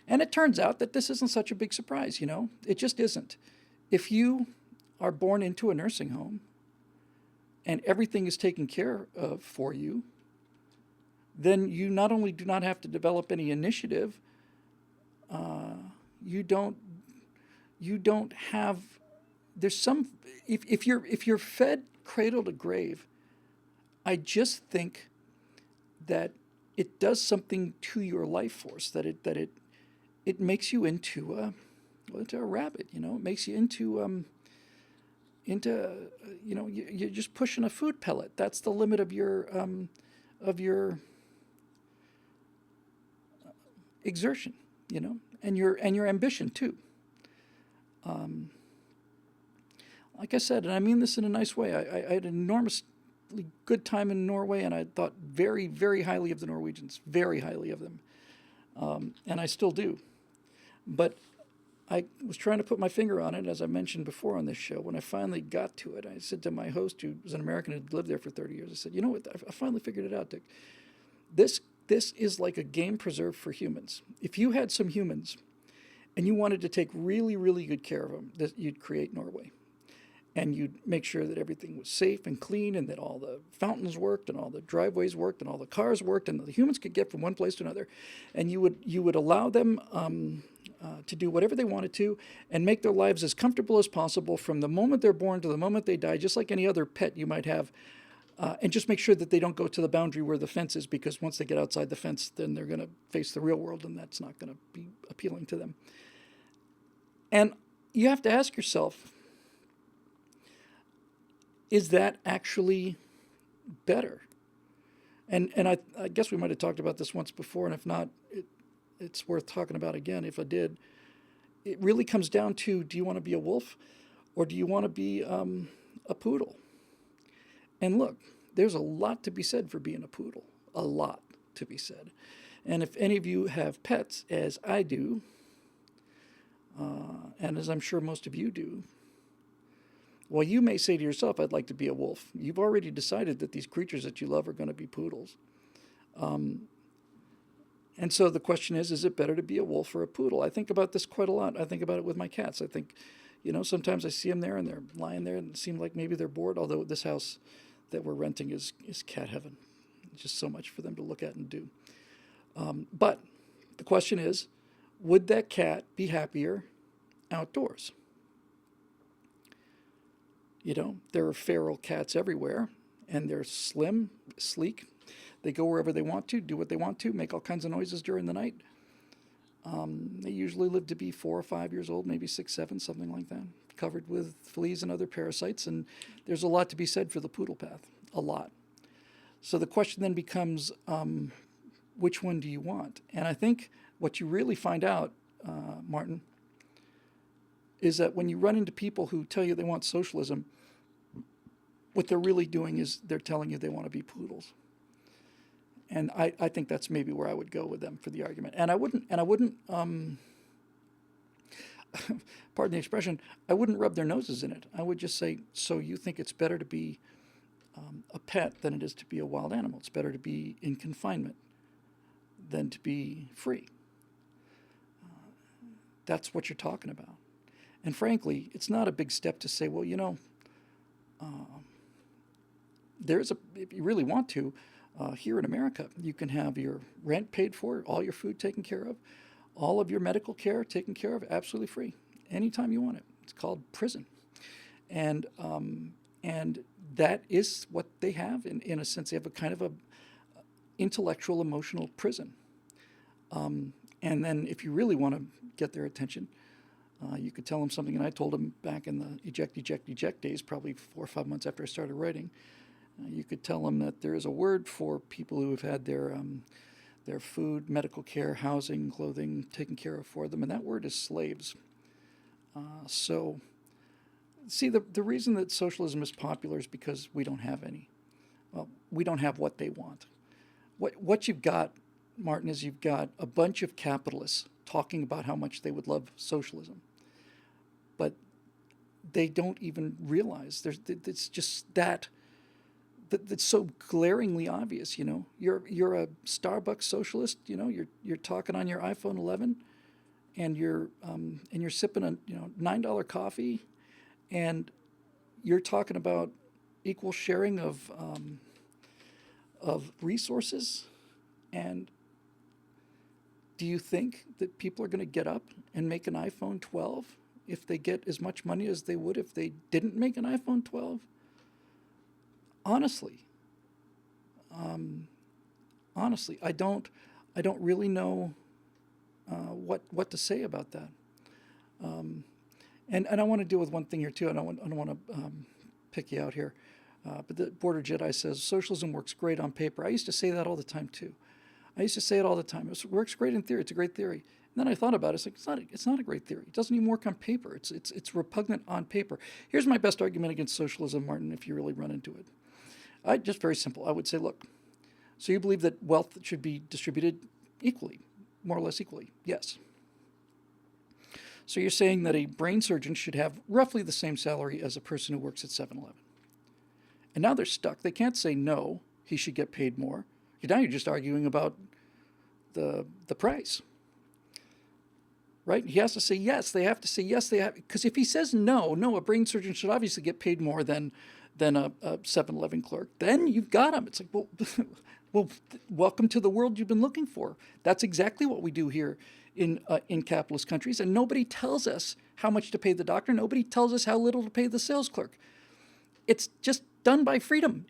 S1: And it turns out that this isn't such a big surprise, It just isn't. If you are born into a nursing home and everything is taken care of for you, then you not only do not have to develop any initiative, you don't have, there's some, if you're fed cradle to grave, I just think that it does something to your life force, that it it makes you into a rabbit. You know, it makes you into you're just pushing a food pellet. That's the limit of your exertion. You know, and your ambition too. Like I said, and I mean this in a nice way. I had an enormously good time in Norway, and I thought very, very highly of the Norwegians, very highly of them, and I still do. But I was trying to put my finger on it, as I mentioned before on this show. When I finally got to it, I said to my host, who was an American who'd lived there for 30 years, I said, you know what, I finally figured it out, Dick. This is like a game preserve for humans. If you had some humans and you wanted to take really, really good care of them, you'd create Norway. And you'd make sure that everything was safe and clean, and that all the fountains worked, and all the driveways worked, and all the cars worked, and the humans could get from one place to another. And you would allow them to do whatever they wanted to, and make their lives as comfortable as possible from the moment they're born to the moment they die, just like any other pet you might have. And just make sure that they don't go to the boundary where the fence is, because once they get outside the fence, then they're going to face the real world, and that's not going to be appealing to them. And you have to ask yourself, is that actually better? And I guess we might have talked about this once before, and if not, it's worth talking about again if I did. It really comes down to, do you want to be a wolf, or do you want to be a poodle? And look, there's a lot to be said for being a poodle, a lot to be said. And if any of you have pets, as I do, and as I'm sure most of you do, well, you may say to yourself, I'd like to be a wolf. You've already decided that these creatures that you love are going to be poodles. And so the question is it better to be a wolf or a poodle? I think about this quite a lot. I think about it with my cats. I think, sometimes I see them there and they're lying there and it seems like maybe they're bored, although this house that we're renting is cat heaven. It's just so much for them to look at and do. But the question is, would that cat be happier outdoors? There are feral cats everywhere, and they're slim, sleek. They go wherever they want to, do what they want to, make all kinds of noises during the night. They usually live to be 4 or 5 years old, maybe 6, 7, something like that, covered with fleas and other parasites. And there's a lot to be said for the poodle path, a lot. So the question then becomes, which one do you want? And I think what you really find out, Martin, is that when you run into people who tell you they want socialism, what they're really doing is they're telling you they want to be poodles. And I think that's maybe where I would go with them for the argument. And I wouldn't, pardon the expression, I wouldn't rub their noses in it. I would just say, so you think it's better to be a pet than it is to be a wild animal? It's better to be in confinement than to be free. That's what you're talking about. And frankly, it's not a big step to say, well, if you really want to, here in America, you can have your rent paid for, all your food taken care of, all of your medical care taken care of, absolutely free, anytime you want it. It's called prison. And that is what they have, in a sense. They have a kind of a intellectual, emotional prison. And then if you really want to get their attention, you could tell them something, and I told them back in the eject days, probably 4 or 5 months after I started writing. You could tell them that there is a word for people who have had their food, medical care, housing, clothing taken care of for them, and that word is slaves. So, see, the reason that socialism is popular is because we don't have any. Well, we don't have what they want. What you've got, Martin, is you've got a bunch of capitalists talking about how much they would love socialism, but they don't even realize it's just that's so glaringly obvious. You're a Starbucks socialist. You're talking on your iPhone 11, and you're sipping a $9 coffee, and you're talking about equal sharing of resources. And do you think that people are going to get up and make an iPhone 12 if they get as much money as they would if they didn't make an iPhone 12? Honestly, I don't really know what to say about that. And I want to deal with one thing here too. I don't want to pick you out here. But the Border Jedi says socialism works great on paper. I used to say that all the time too. I used to say it all the time. It works great in theory. It's a great theory. And then I thought about it. It's like it's not a great theory. It doesn't even work on paper. It's repugnant on paper. Here's my best argument against socialism, Martin. If you really run into it, just very simple. I would say, look. So you believe that wealth should be distributed equally, more or less equally? Yes. So you're saying that a brain surgeon should have roughly the same salary as a person who works at 7-Eleven. And now they're stuck. They can't say no, he should get paid more. Now you're just arguing about the price. Right? He has to say yes. They have to say yes. Because if he says no, a brain surgeon should obviously get paid more than a 7-Eleven clerk. Then you've got him. It's like, well, welcome to the world you've been looking for. That's exactly what we do here in capitalist countries. And nobody tells us how much to pay the doctor. Nobody tells us how little to pay the sales clerk. It's just done by freedom.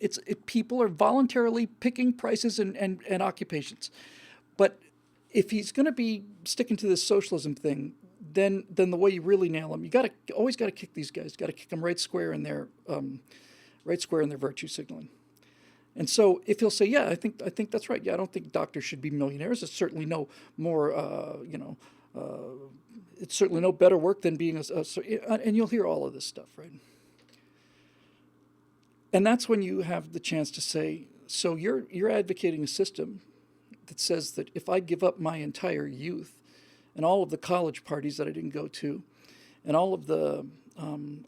S1: People are voluntarily picking prices and occupations. But if he's going to be sticking to this socialism thing, then the way you really nail him, always got to kick these guys. Got to kick them right square in their virtue signaling. And so if he'll say, yeah, I think that's right. Yeah, I don't think doctors should be millionaires. It's certainly no more, it's certainly no better work than being and you'll hear all of this stuff, right? And that's when you have the chance to say, so you're advocating a system that says that if I give up my entire youth and all of the college parties that I didn't go to and all of the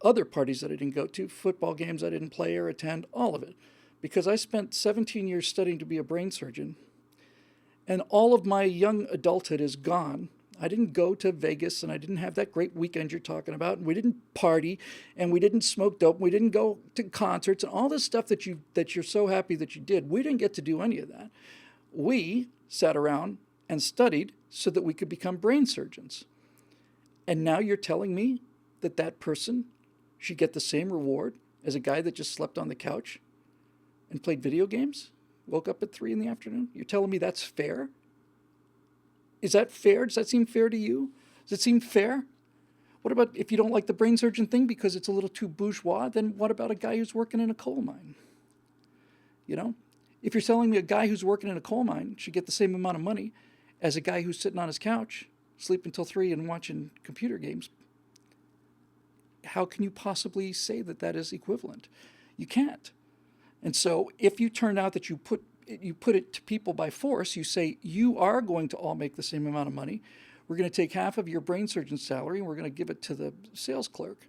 S1: other parties that I didn't go to, football games I didn't play or attend, all of it, because I spent 17 years studying to be a brain surgeon, and all of my young adulthood is gone. I didn't go to Vegas, and I didn't have that great weekend you're talking about, and we didn't party, and we didn't smoke dope, and we didn't go to concerts, and all this stuff that you're so happy that you did. We didn't get to do any of that. We sat around and studied so that we could become brain surgeons. And now you're telling me that person should get the same reward as a guy that just slept on the couch and played video games, woke up at 3 p.m? You're telling me that's fair? Is that fair? Does that seem fair to you? Does it seem fair? What about if you don't like the brain surgeon thing because it's a little too bourgeois, then what about a guy who's working in a coal mine? If you're telling me a guy who's working in a coal mine should get the same amount of money as a guy who's sitting on his couch, sleeping till 3 and watching computer games, how can you possibly say that is equivalent? You can't. And so if you turn out that you put it to people by force, you say you are going to all make the same amount of money. We're going to take half of your brain surgeon's salary and we're going to give it to the sales clerk.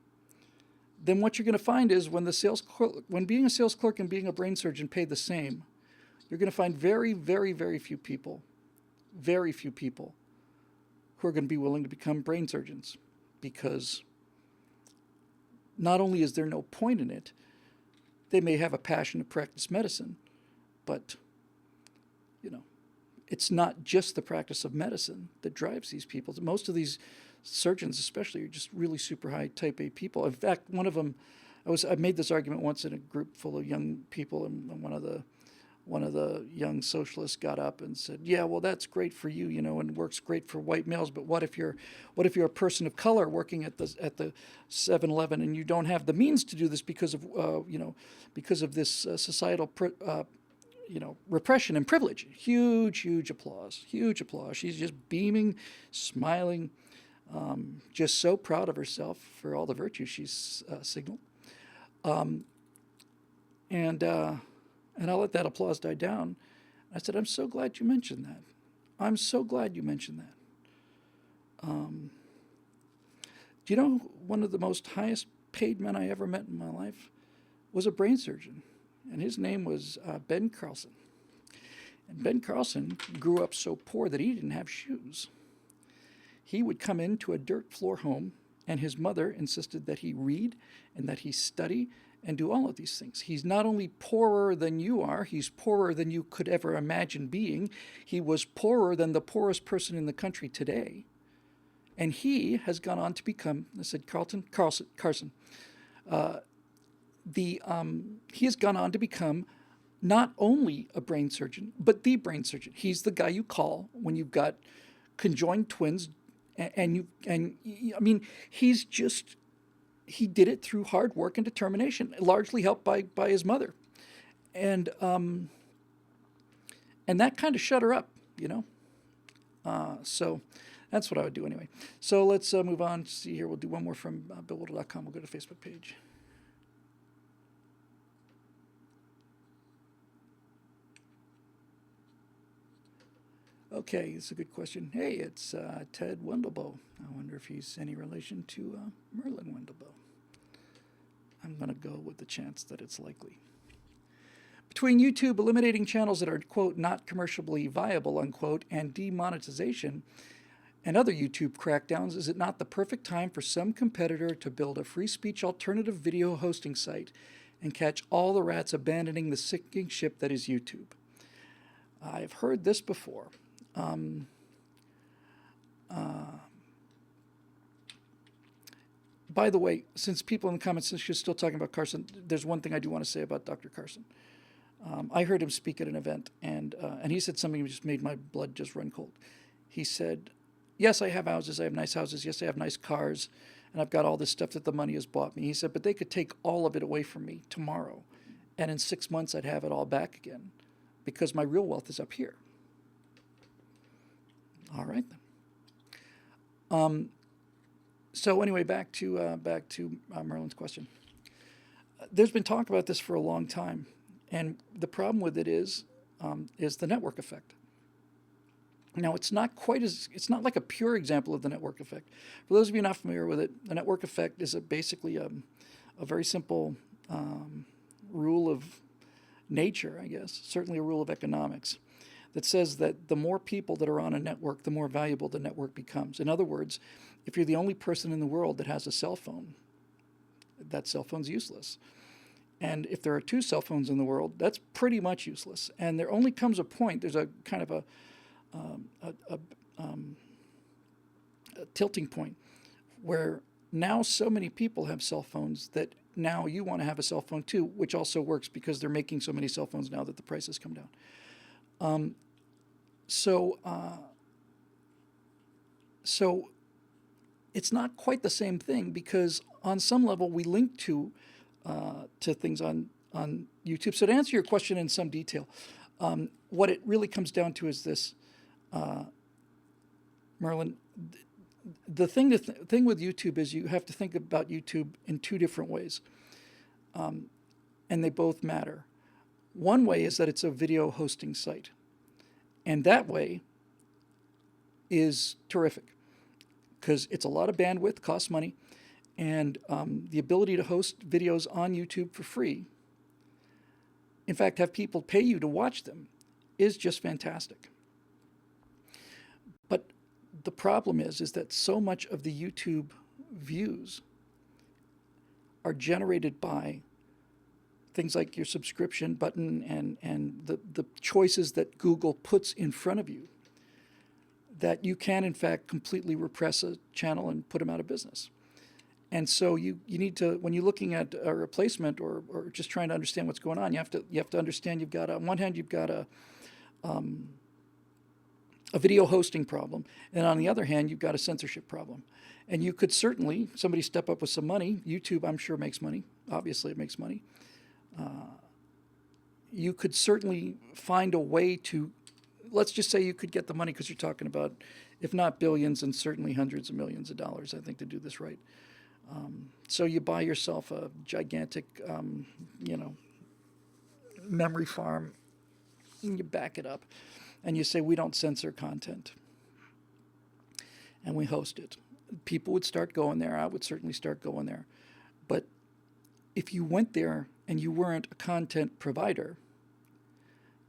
S1: Then what you're going to find is when being a sales clerk and being a brain surgeon pay the same, you're going to find very, very, very few people who are going to be willing to become brain surgeons, because not only is there no point in it, they may have a passion to practice medicine, but, it's not just the practice of medicine that drives these people. Most of these surgeons especially are just really super high type A people. In fact, one of them, I made this argument once in a group full of young people, and one of the young socialists got up and said, yeah, well, that's great for you, and works great for white males, but what if you're a person of color working at the 7-Eleven and you don't have the means to do this because of this societal repression and privilege? Huge applause. She's just beaming, smiling, just so proud of herself for all the virtues she's signaled. And I let that applause die down. I said, I'm so glad you mentioned that. I'm so glad you mentioned that. Do you know one of the most highest paid men I ever met in my life was a brain surgeon, and his name was Ben Carlson. And Ben Carlson grew up so poor that he didn't have shoes. He would come into a dirt floor home, and his mother insisted that he read and that he study and do all of these things. He's not only poorer than you are, he's poorer than you could ever imagine being. He was poorer than the poorest person in the country today. And he has gone on to become, I said Carson. He has gone on to become not only a brain surgeon, but the brain surgeon. He's the guy you call when you've got conjoined twins, I mean, he did it through hard work and determination, largely helped by his mother, and that kind of shut her up, you know. So that's what I would do anyway. So let's move on. See here, we'll do one more from BillWhittle.com. We'll go to the Facebook page. Okay, it's a good question. Hey, it's Ted Wendelboe. I wonder if he's any relation to Merlin Wendelboe. I'm going to go with the chance that it's likely. Between YouTube eliminating channels that are, quote, not commercially viable, unquote, and demonetization and other YouTube crackdowns, is it not the perfect time for some competitor to build a free speech alternative video hosting site and catch all the rats abandoning the sinking ship that is YouTube? I've heard this before. By the way, since people in the comments section are still talking about Carson, there's one thing I do want to say about Dr. Carson. I heard him speak at an event, and he said something that just made my blood just run cold. He said, yes, I have houses, I have nice houses, yes, I have nice cars, and I've got all this stuff that the money has bought me. He said, but they could take all of it away from me tomorrow, and in 6 months I'd have it all back again, because my real wealth is up here. All right, then. So anyway, back to Merlin's question. There's been talk about this for a long time, and the problem with it is the network effect. Now, it's not like a pure example of the network effect. For those of you not familiar with it, the network effect is basically a very simple rule of nature, I guess, certainly a rule of economics, that says that the more people that are on a network, the more valuable the network becomes. In other words, if you're the only person in the world that has a cell phone, that cell phone's useless. And if there are 2 cell phones in the world, that's pretty much useless. And there only comes a point, there's a kind of a tilting point where now so many people have cell phones that now you want to have a cell phone too, which also works because they're making so many cell phones now that the prices come down. So it's not quite the same thing, because on some level we link to things on YouTube. So to answer your question in some detail, what it really comes down to is this, Merlin. The thing with YouTube is you have to think about YouTube in 2 different ways, and they both matter. One way is that it's a video hosting site, and that way is terrific because it's a lot of bandwidth, costs money, and the ability to host videos on YouTube for free, in fact, have people pay you to watch them, is just fantastic. But the problem is that so much of the YouTube views are generated by things like your subscription button and the choices that Google puts in front of you, that you can, in fact, completely repress a channel and put them out of business. And so you need to, when you're looking at a replacement or just trying to understand what's going on, you have to understand you've got, on one hand, you've got a video hosting problem, and on the other hand, you've got a censorship problem. And you could certainly, somebody step up with some money. YouTube, I'm sure, makes money. Obviously, it makes money. You could certainly find a way to, let's just say you could get the money, because you're talking about, if not billions, and certainly hundreds of millions of dollars, I think, to do this right. So you buy yourself a gigantic, memory farm, and you back it up, and you say, we don't censor content, and we host it. People would start going there. I would certainly start going there. But if you went there and you weren't a content provider,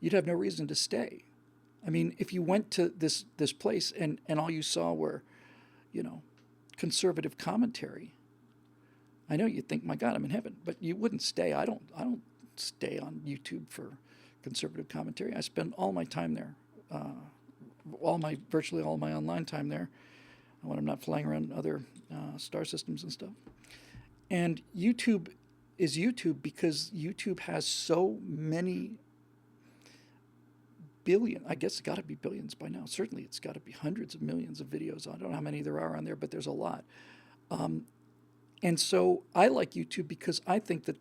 S1: you'd have no reason to stay. I mean, if you went to this place and all you saw were, conservative commentary, I know you'd think, my God, I'm in heaven, but you wouldn't stay. I don't stay on YouTube for conservative commentary. I spend all my time there, virtually all my online time there, when I'm not flying around other star systems and stuff. And YouTube is YouTube because YouTube has so many billion, I guess it's got to be billions by now. Certainly it's got to be hundreds of millions of videos. I don't know how many there are on there, but there's a lot. And so I like YouTube because I think that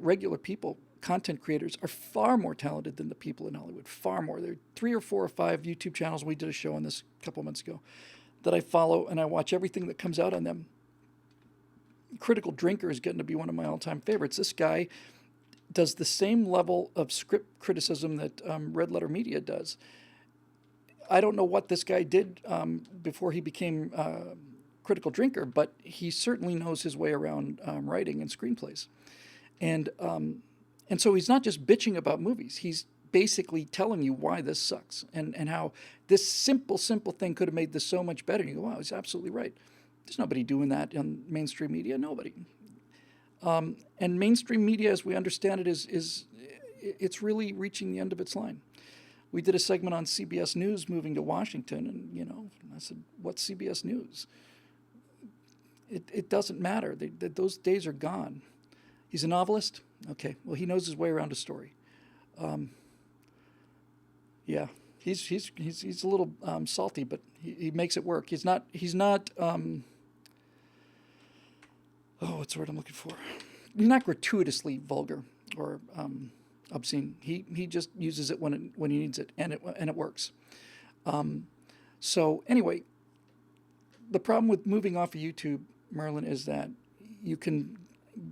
S1: regular people, content creators, are far more talented than the people in Hollywood. Far more. There are 3 or 4 or 5 YouTube channels. We did a show on this a couple of months ago that I follow, and I watch everything that comes out on them. Critical Drinker is getting to be one of my all-time favorites. This guy does the same level of script criticism that Red Letter Media does. I don't know what this guy did before he became Critical Drinker, but he certainly knows his way around writing and screenplays. And so he's not just bitching about movies. He's basically telling you why this sucks and how this simple thing could have made this so much better. And you go, wow, he's absolutely right. There's nobody doing that in mainstream media. Nobody. And mainstream media, as we understand it, it's really reaching the end of its line. We did a segment on CBS News moving to Washington, and I said, "What's CBS News?" It doesn't matter. Those days are gone. He's a novelist. Okay, well, he knows his way around a story. Yeah, he's a little salty, but he makes it work. He's not. What's the word I'm looking for? He's not gratuitously vulgar or obscene. He just uses it when he needs it, and it works. So anyway, the problem with moving off of YouTube, Merlin, is that you can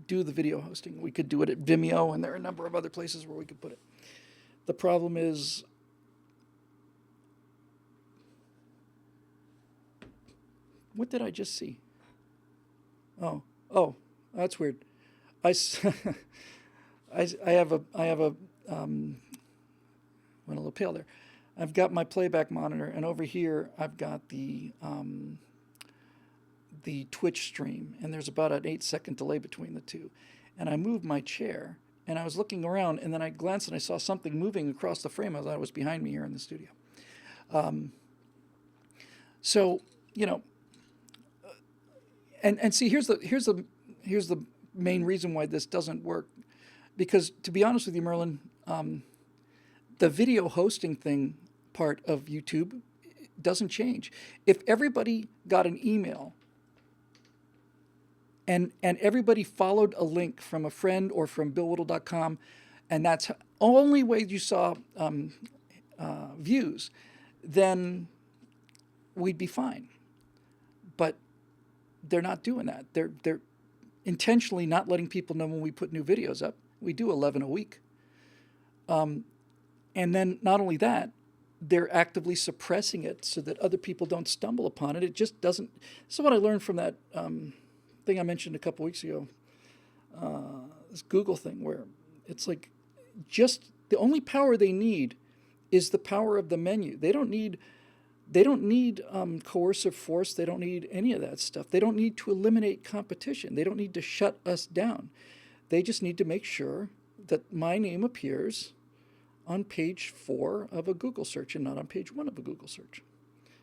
S1: do the video hosting. We could do it at Vimeo, and there are a number of other places where we could put it. The problem is, what did I just see? Oh, that's weird. I have a went a little pale there. I've got my playback monitor, and over here I've got the Twitch stream, and there's about an 8-second delay between the two. And I moved my chair, and I was looking around, and then I glanced and I saw something moving across the frame. I thought it was behind me here in the studio. So and see, here's the main reason why this doesn't work, because to be honest with you, Merlin, the video hosting thing part of YouTube doesn't change. If everybody got an email and everybody followed a link from a friend or from BillWhittle.com, and that's the only way you saw views, then we'd be fine. But they're not doing that. They're intentionally not letting people know when we put new videos up. We do 11 a week. And then not only that, they're actively suppressing it so that other people don't stumble upon it. It just doesn't. This is what I learned from that thing I mentioned a couple weeks ago, this Google thing, where it's like just the only power they need is the power of the menu. They don't need coercive force. They don't need any of that stuff. They don't need to eliminate competition. They don't need to shut us down. They just need to make sure that my name appears on page 4 of a Google search and not on page 1 of a Google search.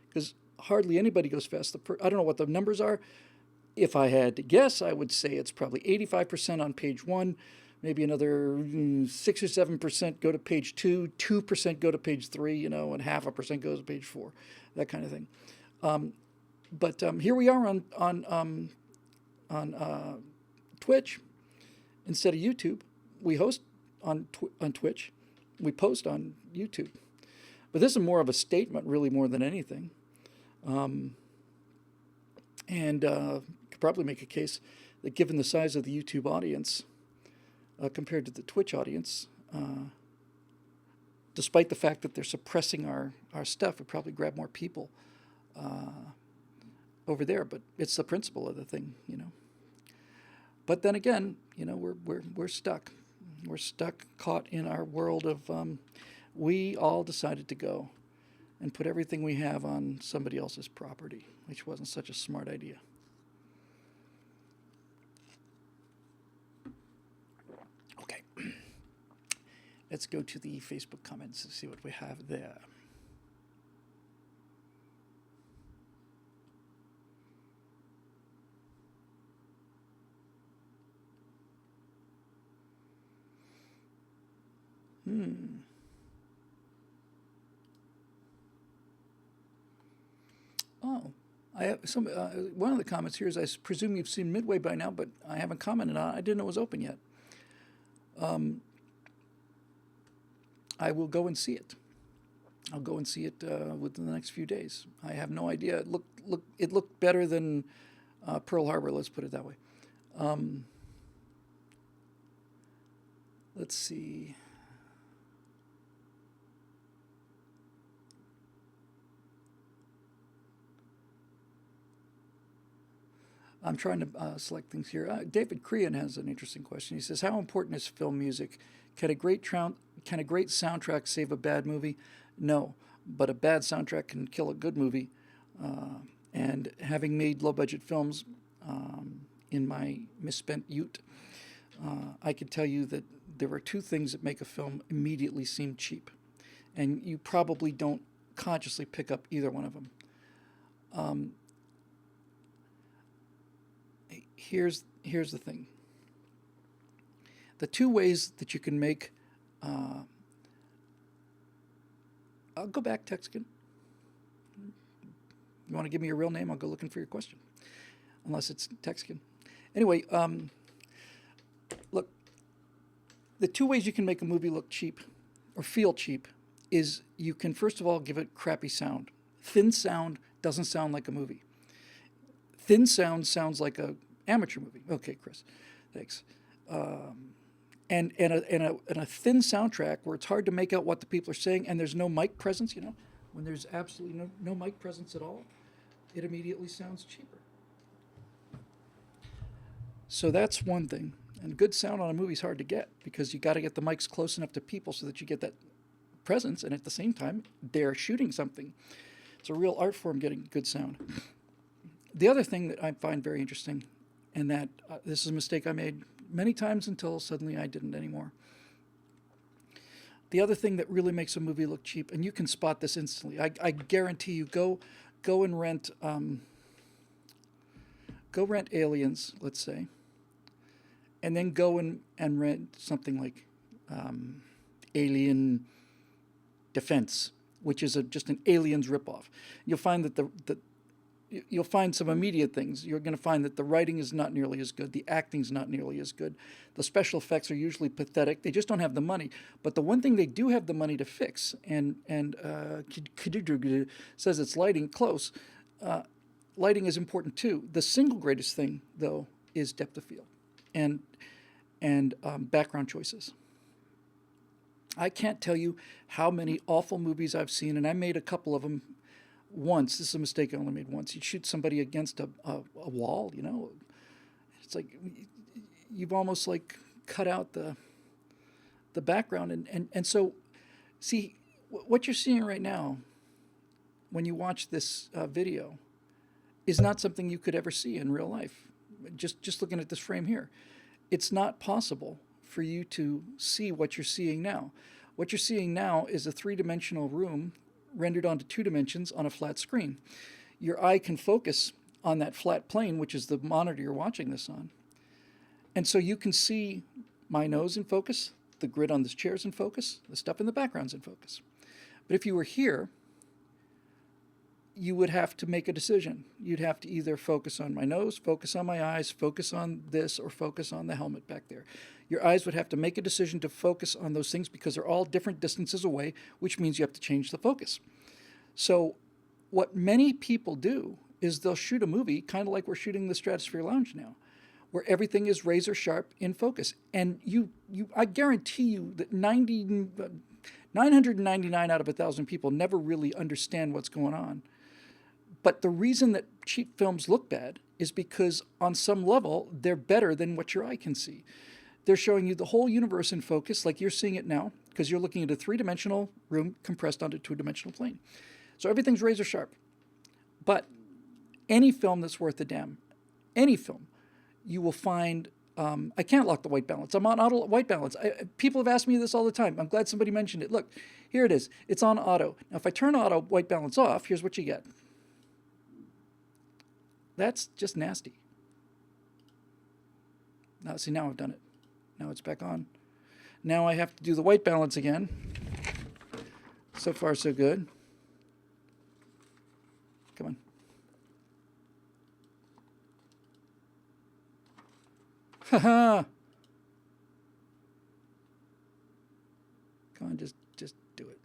S1: Because hardly anybody goes fast. I don't know what the numbers are. If I had to guess, I would say it's probably 85% on page 1, maybe another 6 or 7% go to page 2, 2% go to page 3, and 0.5% goes to page 4, that kind of thing. But here we are on Twitch instead of YouTube. We host on Twitch. We post on YouTube. But this is more of a statement, really, more than anything. Could probably make a case that given the size of the YouTube audience compared to the Twitch audience, despite the fact that they're suppressing our stuff, we probably grab more people over there. But it's the principle of the thing, But then again, we're stuck. We're stuck, caught in our world of, we all decided to go and put everything we have on somebody else's property, which wasn't such a smart idea. Okay. Let's go to the Facebook comments and see what we have there. I have some one of the comments here is I presume you've seen Midway by now, but I haven't commented on it. I didn't know it was open yet. I will go and see it. I'll go and see it within the next few days. I have no idea. It looked better than Pearl Harbor. Let's put it that way. Let's see. I'm trying to select things here. David Crean has an interesting question. He says, "How important is film music? Can a great soundtrack save a bad movie? No, but a bad soundtrack can kill a good movie." And having made low-budget films in my misspent youth, I can tell you that there are two things that make a film immediately seem cheap, and you probably don't consciously pick up either one of them. Here's the thing. The two ways that you can make... I'll go back, Texican. You want to give me your real name? I'll go looking for your question. Unless it's Texican. Anyway, look, the two ways you can make a movie look cheap or feel cheap is you can, first of all, give it crappy sound. Thin sound doesn't sound like a movie. Thin sound sounds like a amateur movie. Okay, Chris, thanks. And a thin soundtrack where it's hard to make out what the people are saying and there's no mic presence, when there's absolutely no mic presence at all, it immediately sounds cheaper. So that's one thing. And good sound on a movie is hard to get because you got to get the mics close enough to people so that you get that presence, and at the same time, they're shooting something. It's a real art form getting good sound. The other thing that I find very interesting, and that this is a mistake I made many times until suddenly I didn't anymore. The other thing that really makes a movie look cheap, and you can spot this instantly, I guarantee you, go and rent Aliens, let's say, and then go and rent something like Alien Defense, which is just an Aliens ripoff. You'll find that you'll find some immediate things. You're going to find that the writing is not nearly as good. The acting's not nearly as good. The special effects are usually pathetic. They just don't have the money. But the one thing they do have the money to fix, and says it's lighting, close. Lighting is important too. The single greatest thing, though, is depth of field and background choices. I can't tell you how many awful movies I've seen, and I made a couple of them once. This is a mistake I only made once. You shoot somebody against a wall, It's like you've almost like cut out the background. And so, see, what you're seeing right now when you watch this video is not something you could ever see in real life. Just looking at this frame here. It's not possible for you to see what you're seeing now. What you're seeing now is a three-dimensional room rendered onto 2 dimensions on a flat screen. Your eye can focus on that flat plane, which is the monitor you're watching this on. And so you can see my nose in focus, the grid on this chair is in focus, the stuff in the background's in focus. But if you were here, you would have to make a decision. You'd have to either focus on my nose, focus on my eyes, focus on this, or focus on the helmet back there. Your eyes would have to make a decision to focus on those things because they're all different distances away, which means you have to change the focus. So what many people do is they'll shoot a movie kind of like we're shooting the Stratosphere Lounge now, where everything is razor sharp in focus. And I guarantee you that 999 out of 1,000 people never really understand what's going on. But the reason that cheap films look bad is because on some level, they're better than what your eye can see. They're showing you the whole universe in focus like you're seeing it now because you're looking at a 3-dimensional room compressed onto a 2-dimensional plane. So everything's razor sharp. But any film that's worth a damn, any film, you will find, I can't lock the white balance. I'm on auto white balance. People have asked me this all the time. I'm glad somebody mentioned it. Look, here it is. It's on auto. Now, if I turn auto white balance off, here's what you get. That's just nasty. Now, see, now I've done it. Now it's back on. Now I have to do the white balance again. So far, so good. Come on. Come on, just do it.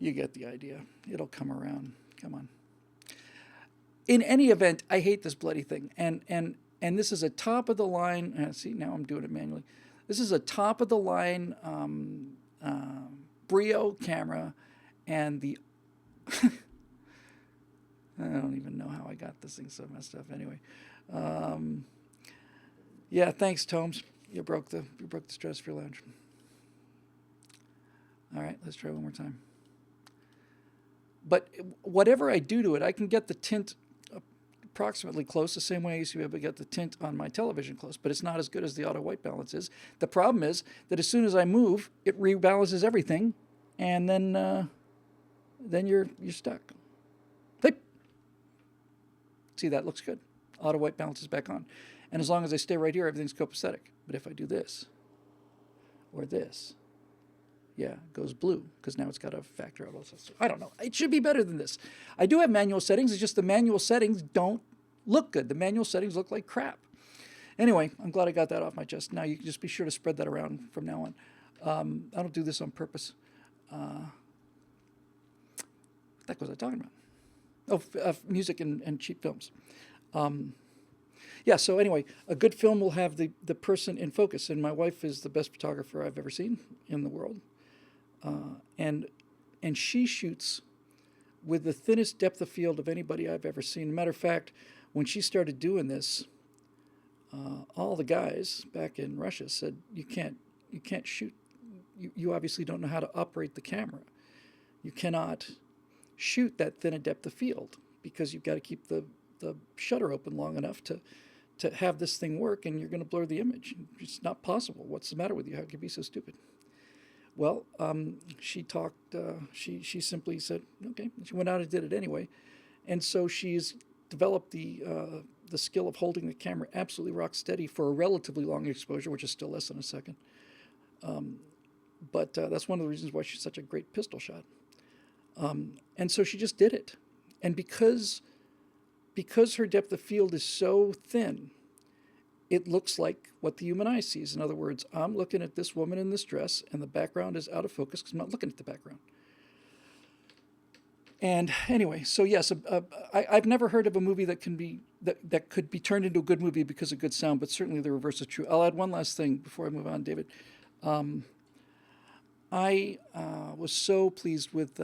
S1: You get the idea. It'll come around. Come on. In any event, I hate this bloody thing. And this is a top of the line. See, now I'm doing it manually. This is a top of the line Brio camera, and the I don't even know how I got this thing so messed up. Anyway, yeah. Thanks, Tomes. You broke the Stratosphere Lounge. All right, let's try one more time. But whatever I do to it, I can get the tint approximately close, the same way I used to be able to get the tint on my television close, but it's not as good as the auto white balance is. The problem is that as soon as I move, it rebalances everything, and then you're stuck. Click. See, that looks good. Auto white balance is back on. And as long as I stay right here, everything's copacetic. But if I do this, or this, yeah, it goes blue, because now it's got a factor out. I don't know. It should be better than this. I do have manual settings. It's just the manual settings don't look good. The manual settings look like crap. Anyway, I'm glad I got that off my chest. Now you can just be sure to spread that around from now on. I don't do this on purpose. What the heck was I talking about? Oh, music and cheap films. Yeah, so anyway, a good film will have the person in focus, and my wife is the best photographer I've ever seen in the world. And she shoots with the thinnest depth of field of anybody I've ever seen. Matter of fact, when she started doing this, all the guys back in Russia said, you can't shoot. You obviously don't know how to operate the camera. You cannot shoot that thin a depth of field, because you've got to keep the shutter open long enough to have this thing work, and you're going to blur the image. It's not possible. What's the matter with you? How could you be so stupid? Well, she talked, she simply said, okay. She went out and did it anyway. And so she's developed the skill of holding the camera absolutely rock steady for a relatively long exposure, which is still less than a second. But that's one of the reasons why she's such a great pistol shot. And so she just did it. And because her depth of field is so thin, it looks like what the human eye sees. In other words, I'm looking at this woman in this dress, and the background is out of focus because I'm not looking at the background. And anyway, so yes, I've never heard of a movie that could be turned into a good movie because of good sound, but certainly the reverse is true. I'll add one last thing before I move on, David. I was so pleased with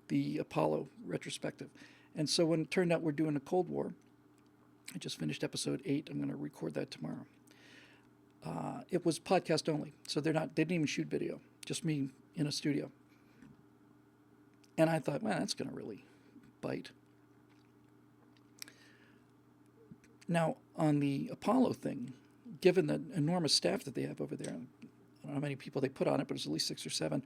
S1: the Apollo retrospective. And so when it turned out we're doing a Cold War, I just finished episode 8. I'm going to record that tomorrow. It was podcast only, so they didn't even shoot video, just me in a studio. And I thought, well, that's going to really bite. Now, on the Apollo thing, given the enormous staff that they have over there, I don't know how many people they put on it, but it's at least 6 or 7.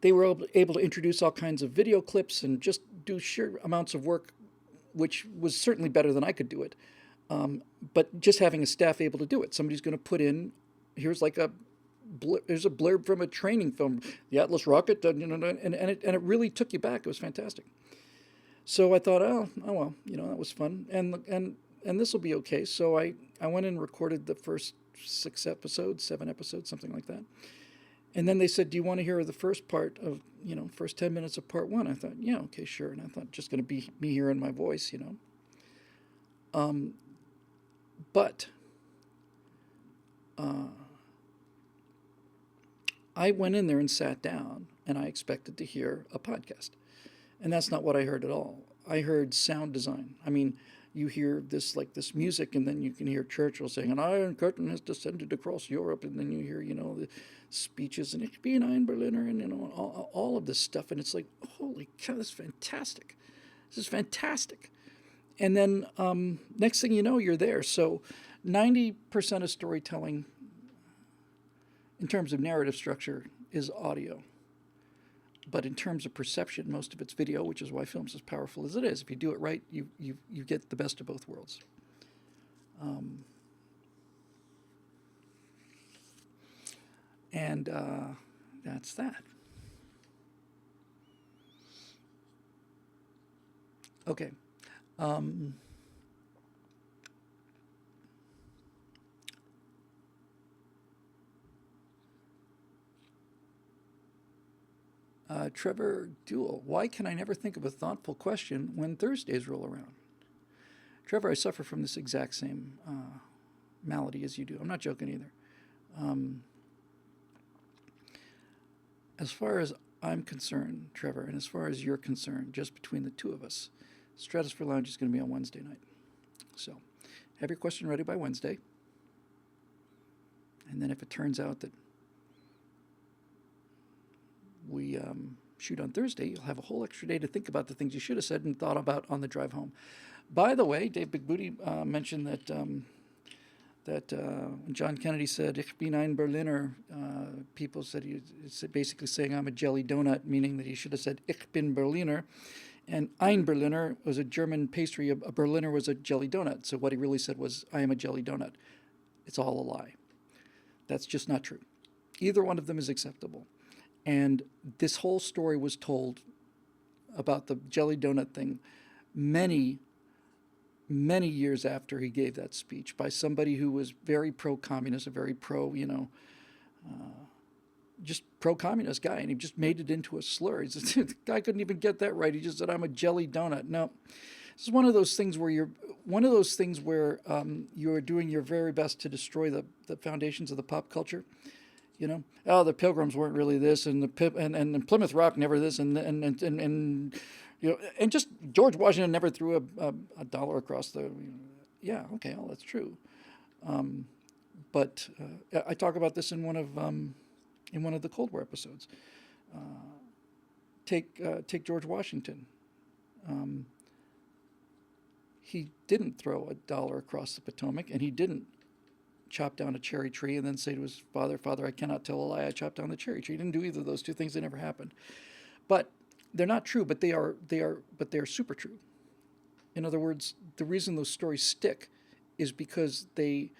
S1: They were able to introduce all kinds of video clips and just do sheer amounts of work, which was certainly better than I could do it. But just having a staff able to do it. Somebody's going to put in, here's like there's a blurb from a training film, the Atlas rocket, and it really took you back. It was fantastic. So I thought, oh well, that was fun, and this will be okay. So I went and recorded the first 7 episodes, something like that. And then they said, do you want to hear the first part of, first 10 minutes of part 1? I thought, yeah, okay, sure. And I thought, just going to be me hearing my voice, But I went in there and sat down, and I expected to hear a podcast. And that's not what I heard at all. I heard sound design. I mean, you hear this music, and then you can hear Churchill saying, an iron curtain has descended across Europe, and then you hear, the speeches, and Ich bin ein Berliner, and, all of this stuff, and it's like, holy cow, this is fantastic. This is fantastic. And then next thing you know, you're there. So 90% of storytelling, in terms of narrative structure, is audio. But in terms of perception, most of it's video, which is why film's as powerful as it is. If you do it right, you get the best of both worlds. And that's that. Okay. Um, Trevor Duell, why can I never think of a thoughtful question when Thursdays roll around? Trevor, I suffer from this exact same malady as you do. I'm not joking either. Um, as far as I'm concerned, Trevor, and as far as you're concerned, just between the two of us, Stratosphere Lounge is going to be on Wednesday night. So have your question ready by Wednesday. And then if it turns out that we shoot on Thursday, you'll have a whole extra day to think about the things you should have said and thought about on the drive home. By the way, Dave Big Booty mentioned that when John Kennedy said "Ich bin ein Berliner," people said he's basically saying "I'm a jelly donut," meaning that he should have said "Ich bin Berliner." And ein Berliner was a German pastry. A Berliner was a jelly donut. So what he really said was, "I am a jelly donut." It's all a lie. That's just not true. Either one of them is acceptable. And this whole story was told about the jelly donut thing many years after he gave that speech by somebody who was very pro-communist, a very just pro-communist guy, and he just made it into a slur. The guy couldn't even get that right. He just said, "I'm a jelly donut." No, this is one of those things where you're doing your very best to destroy the foundations of the pop culture. Oh, the Pilgrims weren't really this, and and Plymouth Rock never this, and just George Washington never threw a dollar across the. Yeah, okay, well that's true, but I talk about this in one of the Cold War episodes. Take George Washington. He didn't throw a dollar across the Potomac, and he didn't chop down a cherry tree and then say to his father, "Father, I cannot tell a lie. I chopped down the cherry tree." He didn't do either of those two things. They never happened. But they're not true. But they are super true. In other words, the reason those stories stick is because they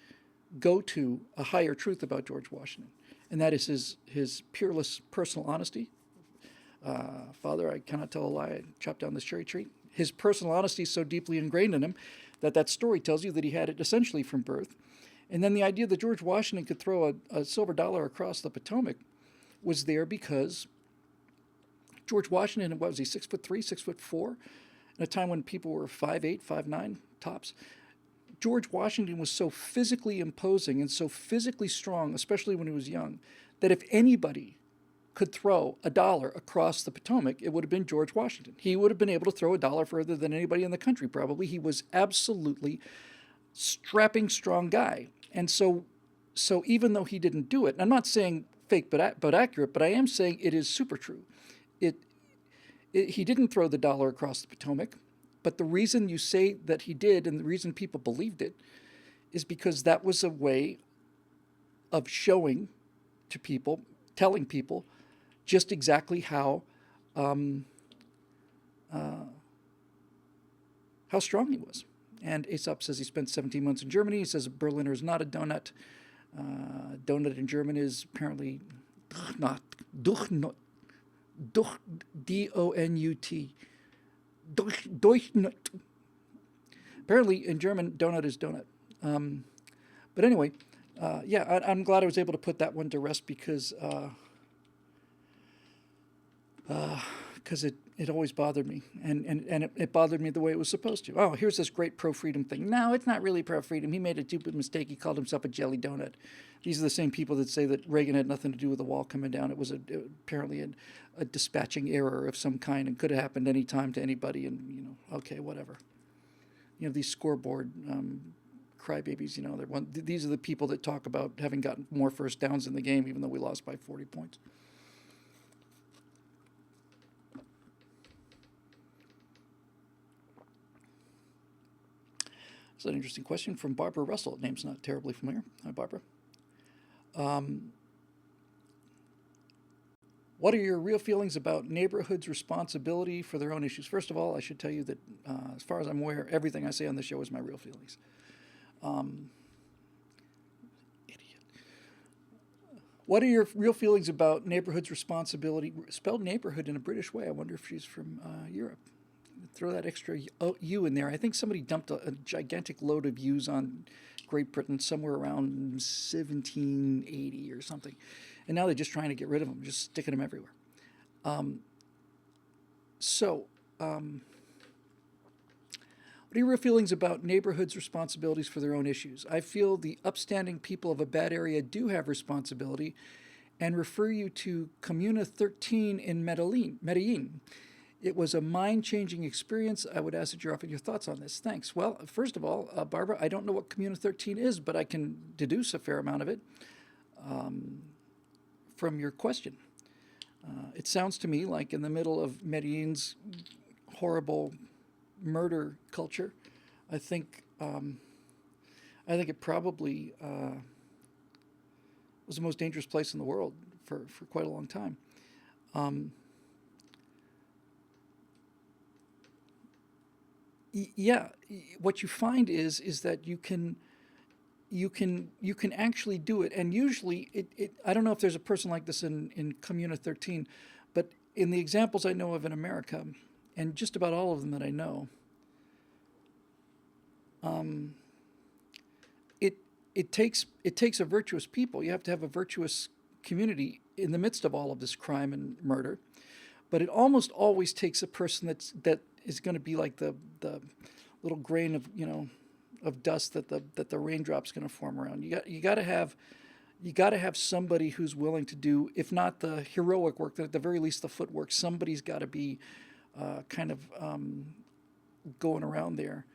S1: go to a higher truth about George Washington, and that is his peerless personal honesty. Father, I cannot tell a lie. I chopped down this cherry tree. His personal honesty is so deeply ingrained in him that story tells you that he had it essentially from birth. And then the idea that George Washington could throw a silver dollar across the Potomac was there because George Washington, what was he, 6'3", 6'4", in a time when people were 5'8", 5'9", tops. George Washington was so physically imposing and so physically strong, especially when he was young, that if anybody could throw a dollar across the Potomac, it would have been George Washington. He would have been able to throw a dollar further than anybody in the country, probably. He was absolutely strapping, strong guy. And so even though he didn't do it, and I'm not saying fake but accurate, but I am saying it is super true. He didn't throw the dollar across the Potomac, but the reason you say that he did and the reason people believed it is because that was a way of showing to people, telling people just exactly how strong he was. And Aesop says he spent 17 months in Germany. He says Berliner is not a donut. Donut in German is apparently Duchnut. D-O-N-U-T. Durchnut. Apparently in German, donut is donut. But anyway, I'm glad I was able to put that one to rest because it always bothered me, and it bothered me the way it was supposed to. Oh, here's this great pro-freedom thing. No, it's not really pro-freedom. He made a stupid mistake. He called himself a jelly donut. These are the same people that say that Reagan had nothing to do with the wall coming down. It was apparently a dispatching error of some kind and could have happened any time to anybody, and, okay, whatever. These scoreboard crybabies, these are the people that talk about having gotten more first downs in the game, even though we lost by 40 points. That's an interesting question from Barbara Russell. Name's not terribly familiar. Hi, Barbara. What are your real feelings about neighborhoods' responsibility for their own issues? First of all, I should tell you that, as far as I'm aware, everything I say on the show is my real feelings. Idiot. What are your real feelings about neighborhoods' responsibility? Spelled neighborhood in a British way. I wonder if she's from Europe. throw that extra U in there. I think somebody dumped a gigantic load of U's on Great Britain somewhere around 1780 or something, and now they're just trying to get rid of them, just sticking them everywhere. So, what are your real feelings about neighborhoods' responsibilities for their own issues? I feel the upstanding people of a bad area do have responsibility, and refer you to Comuna 13 in Medellin. It was a mind-changing experience. I would ask that you offer your thoughts on this. Thanks. Well, first of all, Barbara, I don't know what Comuna 13 is, but I can deduce a fair amount of it from your question. It sounds to me like in the middle of Medellin's horrible murder culture, I think it probably was the most dangerous place in the world for quite a long time. Yeah, what you find is that you can actually do it, and usually I don't know if there's a person like this in Comuna 13, but in the examples I know of in America, and just about all of them that I know, it takes a virtuous people. You have to have a virtuous community in the midst of all of this crime and murder, but it almost always takes a person that is going to be like the little grain of of dust that the raindrop's going to form around. You got to have somebody who's willing to do, if not the heroic work, then at the very least the footwork. Somebody's got to be kind of going around there.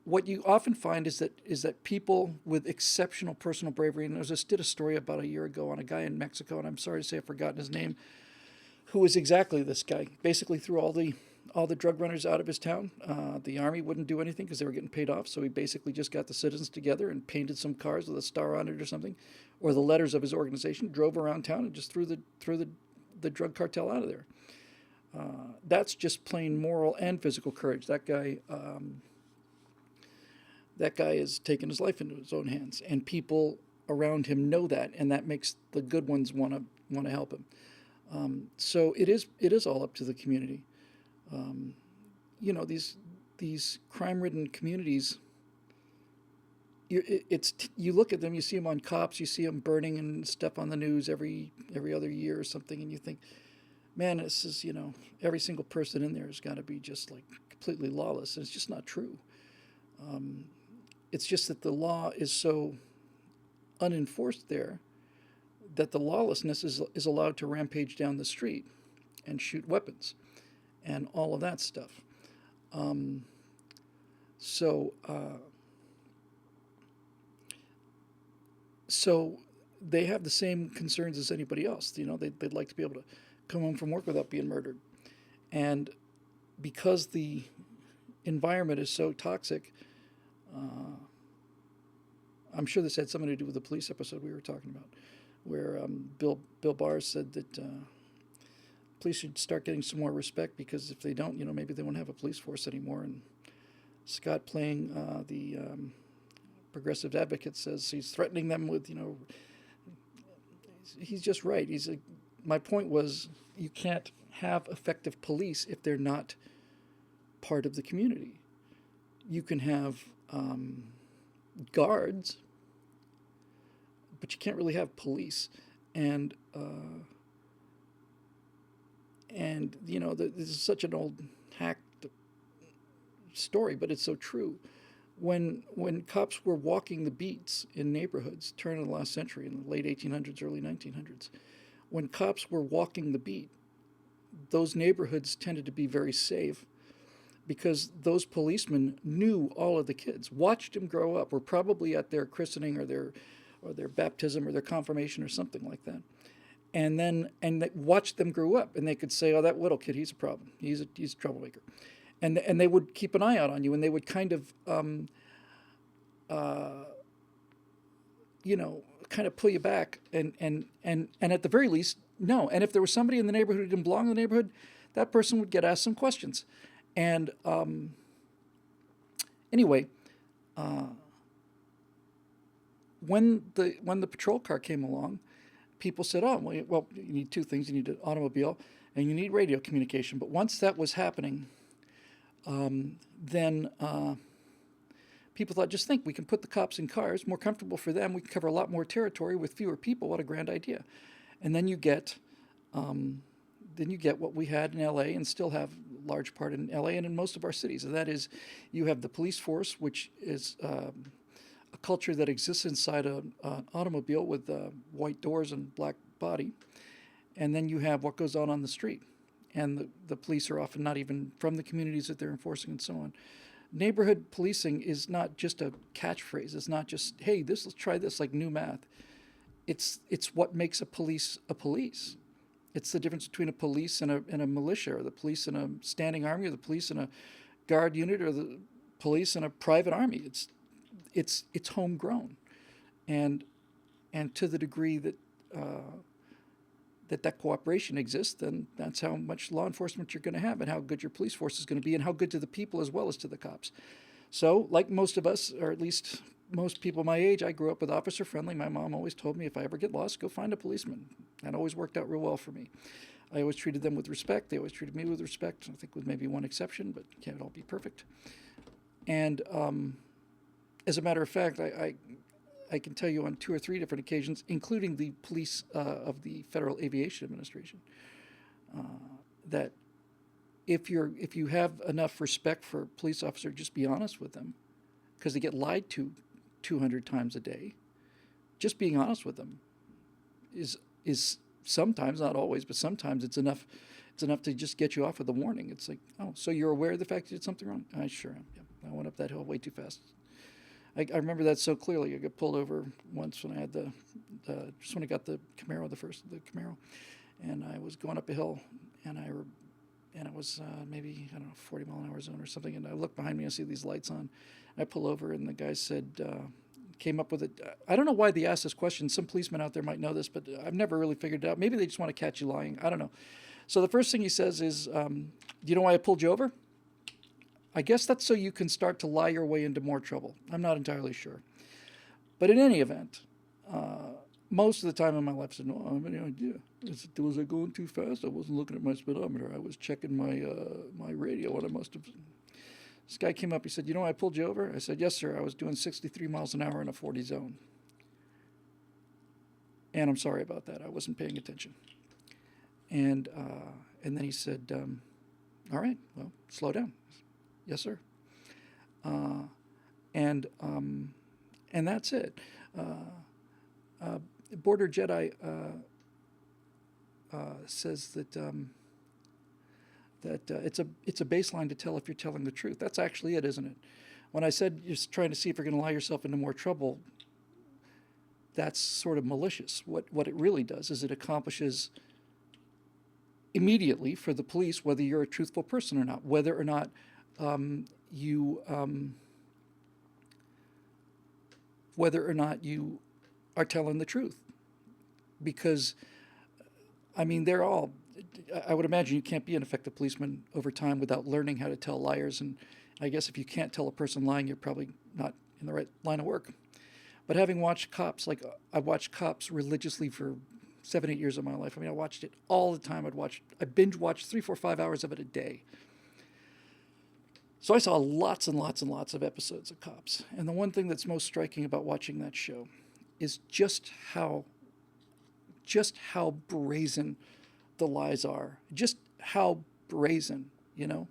S1: What you often find is that people with exceptional personal bravery, and did a story about a year ago on a guy in Mexico, and I'm sorry to say I've forgotten his name, who was exactly this guy. Basically threw all the drug runners out of his town. The army wouldn't do anything because they were getting paid off, so he basically just got the citizens together and painted some cars with a star on it or something, or the letters of his organization, drove around town and just threw the drug cartel out of there. That's just plain moral and physical courage. That guy has taken his life into his own hands, and people around him know that, and that makes the good ones want to help him. So it is all up to the community. These crime-ridden communities. You look at them, you see them on cops, you see them burning and stuff on the news every other year or something, and you think, man, this is every single person in there has got to be just like completely lawless, and it's just not true. It's just that the law is so unenforced there that the lawlessness is allowed to rampage down the street and shoot weapons and all of that stuff. So they have the same concerns as anybody else. They'd like to be able to come home from work without being murdered. And because the environment is so toxic, I'm sure this had something to do with the police episode we were talking about, where Bill Barr said that police should start getting some more respect, because if they don't, maybe they won't have a police force anymore. And Scott, playing the progressive advocate, says he's threatening them with, he's just right. My point was, you can't have effective police if they're not part of the community. You can have guards, but you can't really have police. And this is such an old hacked story, but it's so true. When cops were walking the beats in neighborhoods, turn of the last century, in the late 1800s, early 1900s, when cops were walking the beat, those neighborhoods tended to be very safe, because those policemen knew all of the kids, watched them grow up, were probably at their christening or their baptism or their confirmation or something like that, and they watched them grow up, and they could say, "Oh, that little kid, he's a problem. He's a troublemaker," and they would keep an eye out on you, and they would kind of kind of pull you back, and at the very least, no. And if there was somebody in the neighborhood who didn't belong in the neighborhood, that person would get asked some questions. And anyway, when the patrol car came along, people said, "Oh, well, you need two things. You need an automobile, and you need radio communication. But once that was happening, then people thought, just think, we can put the cops in cars, more comfortable for them. We can cover a lot more territory with fewer people. What a grand idea! And then you get what we had in L.A. and still have large part in L.A. and in most of our cities, and that is, you have the police force, which is a culture that exists inside an automobile with white doors and black body, and then you have what goes on the street, and the police are often not even from the communities that they're enforcing, and so on. Neighborhood policing is not just a catchphrase. It's not just, hey, let's try this like new math. It's what makes a police a police. It's the difference between a police and a militia, or the police and a standing army, or the police and a guard unit, or the police and a private army. It's homegrown, and to the degree that that cooperation exists, then that's how much law enforcement you're going to have, and how good your police force is going to be, and how good to the people as well as to the cops. So, like most of us, or at least most people my age, I grew up with officer friendly. My mom always told me, if I ever get lost, go find a policeman. That always worked out real well for me. I always treated them with respect. They always treated me with respect, I think with maybe one exception, but can't all be perfect. And as a matter of fact, I can tell you on 2 or 3 different occasions, including the police of the Federal Aviation Administration, that if you have enough respect for a police officer, just be honest with them, because they get lied to 200 times a day. Just being honest with them is sometimes, not always, but sometimes it's enough. It's enough to just get you off with a warning. It's like, oh, so you're aware of the fact you did something wrong? I sure am. Yeah, I went up that hill way too fast. I remember that so clearly. I got pulled over once when I had just when I got the Camaro, the Camaro, and I was going up a hill, and it was maybe, I don't know, 40 mile an hour zone or something, and I look behind me, I see these lights on, and I pull over, and the guy said, came up with it. I don't know why they asked this question. Some policemen out there might know this, but I've never really figured it out. Maybe they just want to catch you lying. I don't know. So the first thing he says is, do you know why I pulled you over? I guess that's so you can start to lie your way into more trouble. I'm not entirely sure. But in any event, most of the time in my life, I said, no, I have any idea. Was I going too fast? I wasn't looking at my speedometer. I was checking my radio, and I must have... This guy came up, he said, you know why I pulled you over? I said, yes, sir. I was doing 63 miles an hour in a 40 zone. And I'm sorry about that. I wasn't paying attention. And then he said, all right, well, slow down. Yes, sir. And that's it. Border Jedi says that it's a baseline to tell if you're telling the truth. That's actually it, isn't it? When I said you're trying to see if you're going to lie yourself into more trouble, that's sort of malicious. What it really does is it accomplishes immediately for the police whether you're a truthful person or not, whether or not you are telling the truth. Because, I mean, I would imagine you can't be an effective policeman over time without learning how to tell liars. And I guess if you can't tell a person lying, you're probably not in the right line of work. But having watched cops, like I watched cops religiously for 7, 8 years of my life. I mean, I watched it all the time. I binge watched 3, 4, 5 hours of it a day. So I saw lots and lots and lots of episodes of Cops. And the one thing that's most striking about watching that show is just how brazen the lies are. Just how brazen, you know?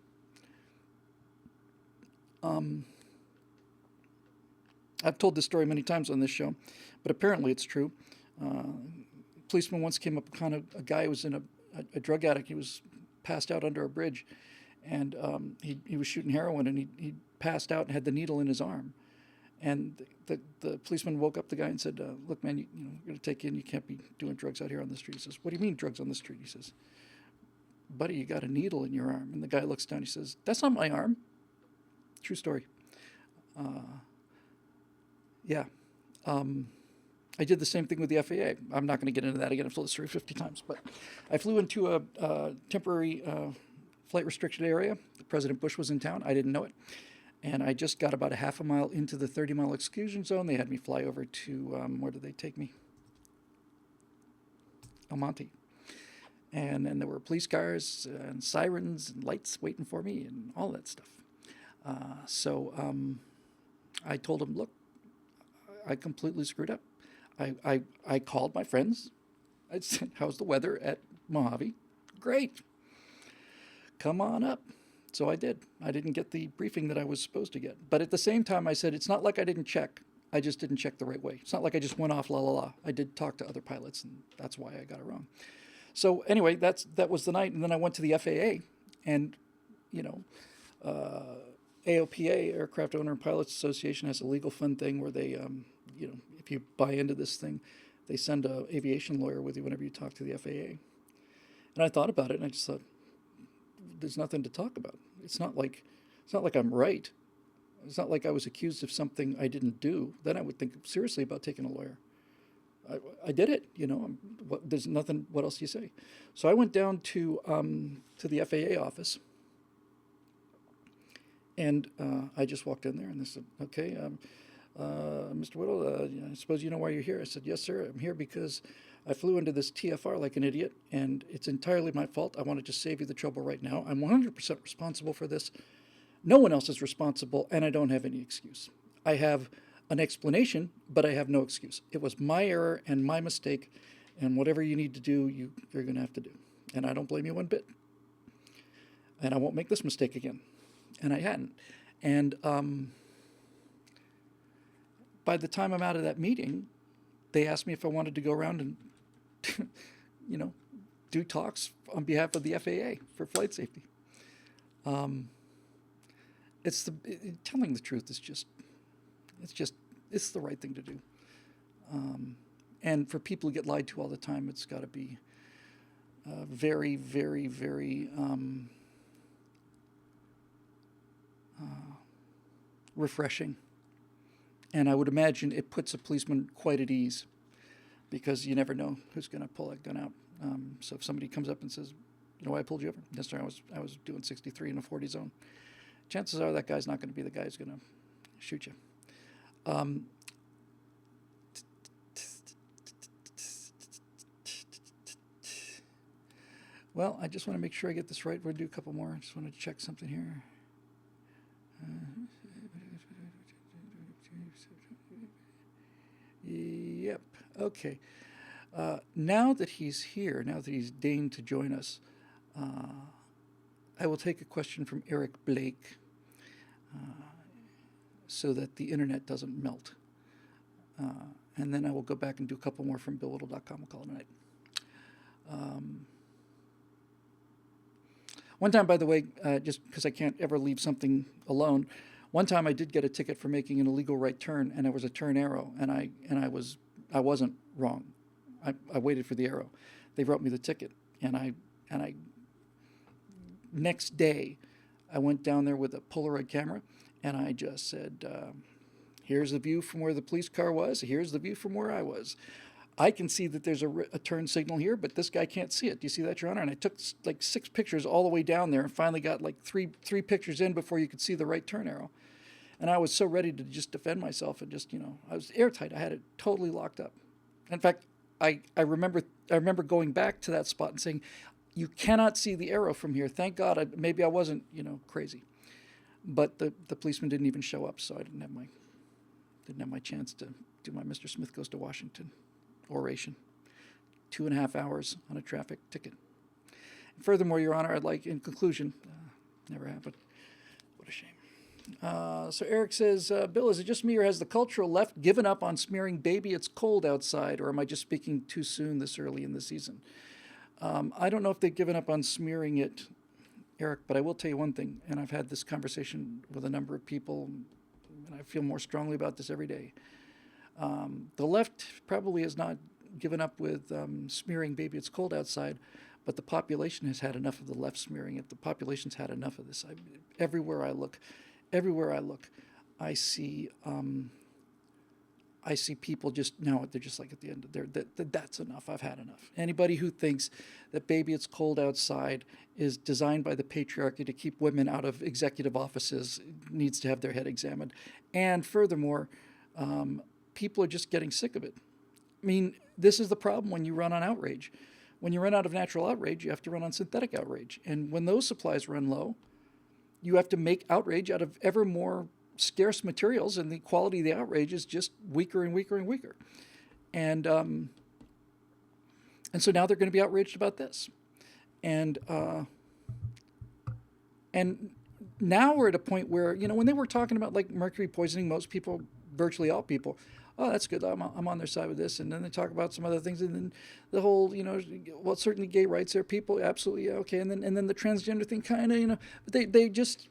S1: I've told this story many times on this show, but apparently it's true. A policeman once came up kind of a guy who was in a drug addict. He was passed out under a bridge. And he was shooting heroin, and he passed out and had the needle in his arm. And the policeman woke up the guy and said, look, man, we're going to take you in. You can't be doing drugs out here on the street. He says, what do you mean drugs on the street? He says, buddy, you got a needle in your arm. And the guy looks down. He says, that's not my arm. True story. Yeah. I did the same thing with the FAA. I'm not going to get into that again. I've told this story 50 times. But I flew into a temporary... flight restricted area. President Bush was in town. I didn't know it. And I just got about a half a mile into the 30-mile exclusion zone. They had me fly over to, where did they take me? El Monte. And then there were police cars and sirens and lights waiting for me and all that stuff. So I told him, look, I completely screwed up. I called my friends. I said, how's the weather at Mojave? Great. Come on up. So I did. I didn't get the briefing that I was supposed to get. But at the same time, I said, it's not like I didn't check. I just didn't check the right way. It's not like I just went off la la la. I did talk to other pilots, and that's why I got it wrong. So anyway, that was the night. And then I went to the FAA, and, you know, AOPA, Aircraft Owner and Pilots Association, has a legal fund thing where they, you know, if you buy into this thing, they send an aviation lawyer with you whenever you talk to the FAA. And I thought about it, and I just thought, there's nothing to talk about. It's not like I'm right. It's not like I was accused of something I didn't do. Then I would think seriously about taking a lawyer. I did it, you know. There's nothing. What else do you say? So I went down to the FAA office, and I just walked in there, and they said, "Okay, Mr. Whittle, I suppose you know why you're here." I said, "Yes, sir. I'm here because I flew into this TFR like an idiot, and it's entirely my fault. I want to just save you the trouble right now. I'm 100% responsible for this. No one else is responsible, and I don't have any excuse. I have an explanation, but I have no excuse. It was my error and my mistake, and whatever you need to do, you're going to have to do. And I don't blame you one bit. And I won't make this mistake again." And I hadn't. And by the time I'm out of that meeting, they asked me if I wanted to go around and, you know, do talks on behalf of the FAA for flight safety. Telling the truth is it's the right thing to do. And for people who get lied to all the time, it's got to be very, very, very refreshing. And I would imagine it puts a policeman quite at ease, because you never know who's going to pull that gun out. So if somebody comes up and says, "You know why I pulled you over?" "Yes, sir, I was doing 63 in a 40 zone." Chances are that guy's not going to be the guy who's going to shoot you. Well, I just want to make sure I get this right. We'll do a couple more. I just want to check something here. Yep. Okay. Now that he's here, now that he's deigned to join us, I will take a question from Eric Blake, so that the internet doesn't melt. And then I will go back and do a couple more from BillWhittle.com. We'll call it a night. One time, by the way, just because I can't ever leave something alone, one time I did get a ticket for making an illegal right turn, and there was a turn arrow, and I wasn't wrong. I waited for the arrow. They wrote me the ticket, and I next day I went down there with a Polaroid camera, and I just said, here's the view from where the police car was. Here's the view from where I was. I can see that there's a turn signal here, but this guy can't see it. Do you see that, Your Honor? And I took like 6 pictures all the way down there, and finally got like three pictures in before you could see the right turn arrow. And I was so ready to just defend myself, and just, I was airtight. I had it totally locked up. In fact, I remember going back to that spot and saying, "You cannot see the arrow from here." Thank God. Maybe I wasn't, crazy. But the policeman didn't even show up, so I didn't have my chance to do my Mr. Smith Goes to Washington oration. 2.5 hours on a traffic ticket. And furthermore, Your Honor, I'd like, in conclusion, never happened. What a shame. So Eric says, Bill, is it just me, or has the cultural left given up on smearing "Baby, It's Cold Outside," or am I just speaking too soon this early in the season? I don't know if they've given up on smearing it, Eric, but I will tell you one thing, and I've had this conversation with a number of people, and I feel more strongly about this every day. The left probably has not given up with smearing "Baby, It's Cold Outside," but the population has had enough of the left smearing it. The population's had enough of this. Everywhere I look, I see people just now. They're just like at the end of that's enough. I've had enough. Anybody who thinks that "Baby, It's Cold Outside" is designed by the patriarchy to keep women out of executive offices needs to have their head examined. And furthermore, people are just getting sick of it. I mean, this is the problem when you run on outrage. When you run out of natural outrage, you have to run on synthetic outrage. And when those supplies run low, you have to make outrage out of ever more scarce materials, and the quality of the outrage is just weaker and weaker and weaker. And so now they're going to be outraged about this. And now we're at a point where, when they were talking about like mercury poisoning, most people, virtually all people, oh, that's good, I'm on their side with this. And then they talk about some other things, and then the whole, well, certainly gay rights there, people, absolutely, yeah, okay. And then the transgender thing, kind of, but they've just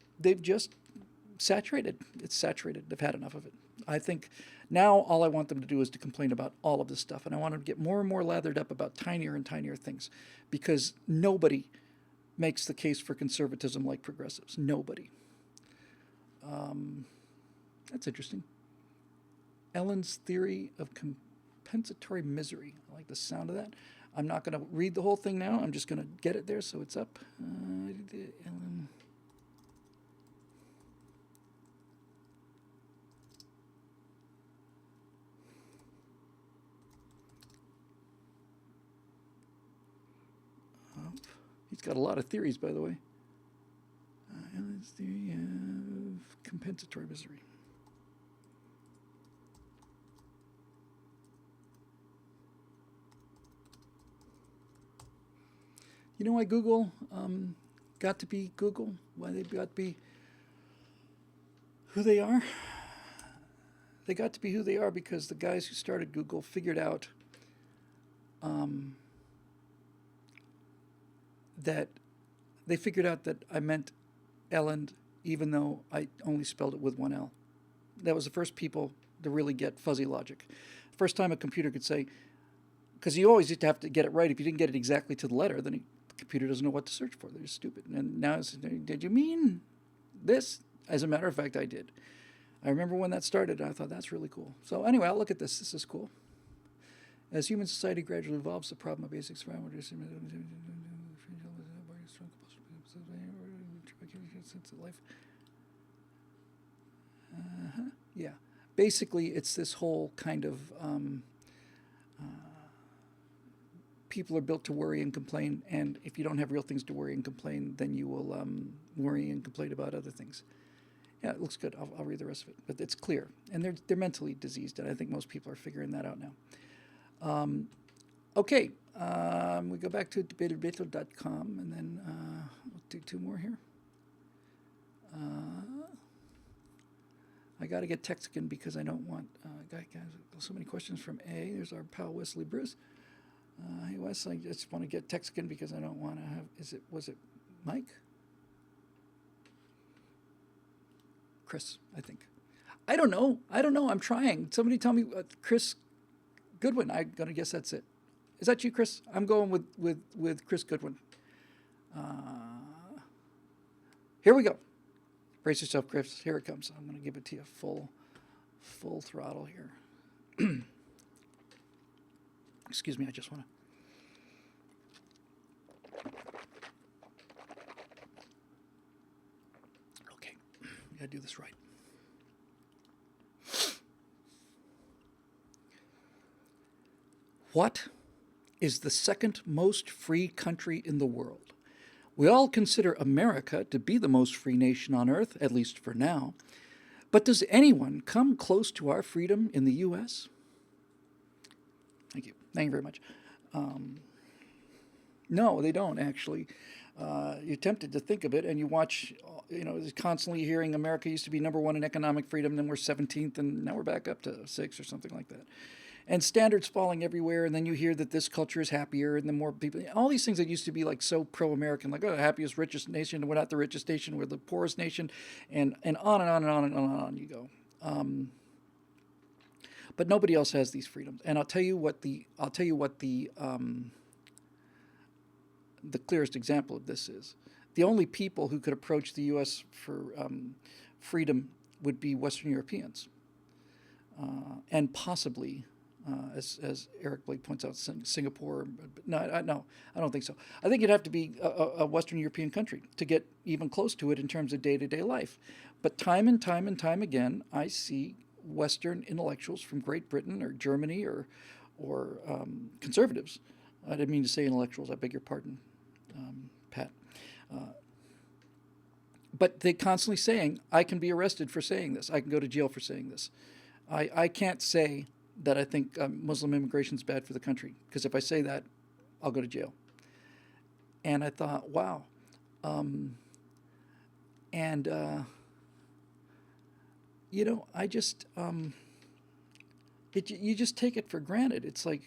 S1: saturated. It's saturated. They've had enough of it. I think now all I want them to do is to complain about all of this stuff, and I want them to get more and more lathered up about tinier and tinier things, because nobody makes the case for conservatism like progressives. Nobody. That's interesting. Ellen's theory of compensatory misery. I like the sound of that. I'm not going to read the whole thing now. I'm just going to get it there so it's up. Ellen. He's got a lot of theories, by the way. Ellen's theory of compensatory misery. You know why Google got to be Google? Why they got to be who they are? They got to be who they are because the guys who started Google figured out that I meant Ellen, even though I only spelled it with one L. That was the first people to really get fuzzy logic. First time a computer could say, because you always used to have to get it right. If you didn't get it exactly to the letter, then the computer doesn't know what to search for. They're stupid. And now it's, did you mean this? As a matter of fact, I did. I remember when that started, and I thought that's really cool. So anyway, I'll look at this. This is cool. As human society gradually evolves, the problem of basic survival sense of life. Yeah. Basically, it's this whole kind of people are built to worry and complain, and if you don't have real things to worry and complain, then you will worry and complain about other things. Yeah, it looks good. I'll read the rest of it, but it's clear, and they're mentally diseased, and I think most people are figuring that out now. Okay, we go back to debatedebato.com, and then we'll do two more here. I got to get Texican because I don't want guys. So many questions from A. There's our pal Wesley Bruce. Hey Wes, I just want to get Texican because I don't want to have. Was it Mike? Chris, I think. I don't know. I'm trying. Somebody tell me Chris Goodwin. I'm gonna guess that's it. Is that you, Chris? I'm going with Chris Goodwin. Here we go. Brace yourself, Chris. Here it comes. I'm going to give it to you full throttle here. Excuse me, I just want to. Okay, we got to do this right. What is the second most free country in the world? We all consider America to be the most free nation on earth, at least for now. But does anyone come close to our freedom in the U.S.? Thank you. Thank you very much. No, they don't, actually. You're tempted to think of it, and you watch, constantly hearing America used to be number one in economic freedom, then we're 17th, and now we're back up to 6th or something like that. And standards falling everywhere, and then you hear that this culture is happier, and the more people, all these things that used to be like so pro-American, like, oh, the happiest, richest nation, and we're not the richest nation, we're the poorest nation, and on and on and on and on you go. But nobody else has these freedoms, and I'll tell you what the clearest example of this is. The only people who could approach the U.S. for freedom would be Western Europeans, and possibly. As Eric Blake points out, Singapore. No, I don't think so. I think it'd have to be a Western European country to get even close to it in terms of day-to-day life. But time and time again, I see Western intellectuals from Great Britain or Germany or conservatives I didn't mean to say intellectuals. I beg your pardon, Pat. But they constantly saying, I can be arrested for saying this. I can go to jail for saying this. I can't say that I think Muslim immigration is bad for the country, because if I say that, I'll go to jail. And I thought, wow. I just, you just take it for granted. It's like,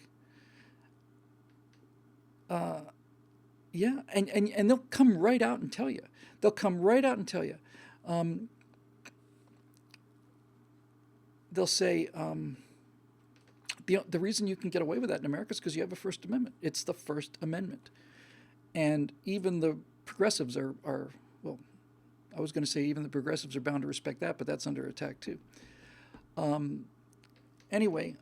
S1: yeah, and they'll come right out and tell you. They'll come right out and tell you. They'll say, the reason you can get away with that in America is because you have a First Amendment. It's the First Amendment. And even the progressives are well, I was going to say even the progressives are bound to respect that, but that's under attack too. Anyway,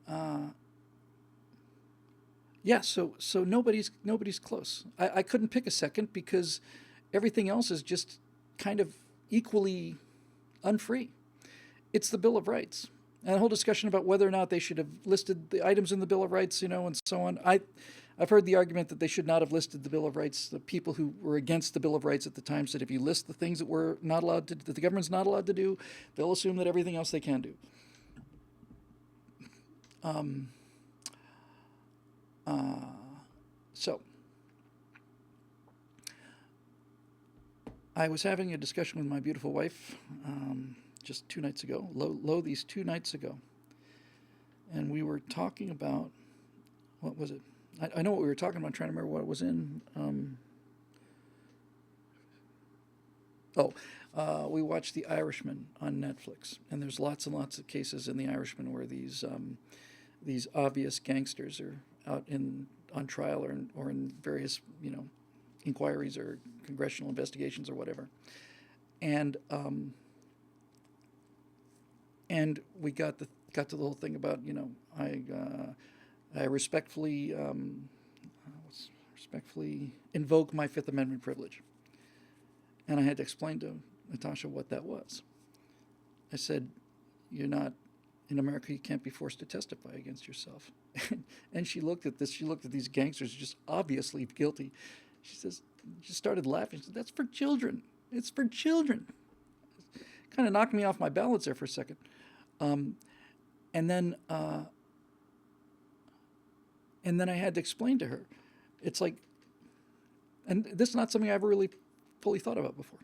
S1: yeah, so nobody's close. I couldn't pick a second because everything else is just kind of equally unfree. It's the Bill of Rights. And the whole discussion about whether or not they should have listed the items in the Bill of Rights, and so on. I've heard the argument that they should not have listed the Bill of Rights. The people who were against the Bill of Rights at the time said if you list the things that we're not allowed to, that the government's not allowed to do, they'll assume that everything else they can do. So I was having a discussion with my beautiful wife just 2 nights ago, these 2 nights ago, and we were talking about, what was it? I know what we were talking about. I'm trying to remember what it was in. We watched The Irishman on Netflix, and there's lots and lots of cases in The Irishman where these obvious gangsters are out on trial or in various inquiries or congressional investigations or whatever, and we got to the whole thing about I respectfully invoke my Fifth Amendment privilege. And I had to explain to Natasha what that was. I said, you're not, in America, you can't be forced to testify against yourself. And she looked at this, she looked at these gangsters just obviously guilty. She started laughing. She said, that's for children. It's for children. Kind of knocked me off my balance there for a second. And then I had to explain to her, it's like, and this is not something I've really fully thought about before.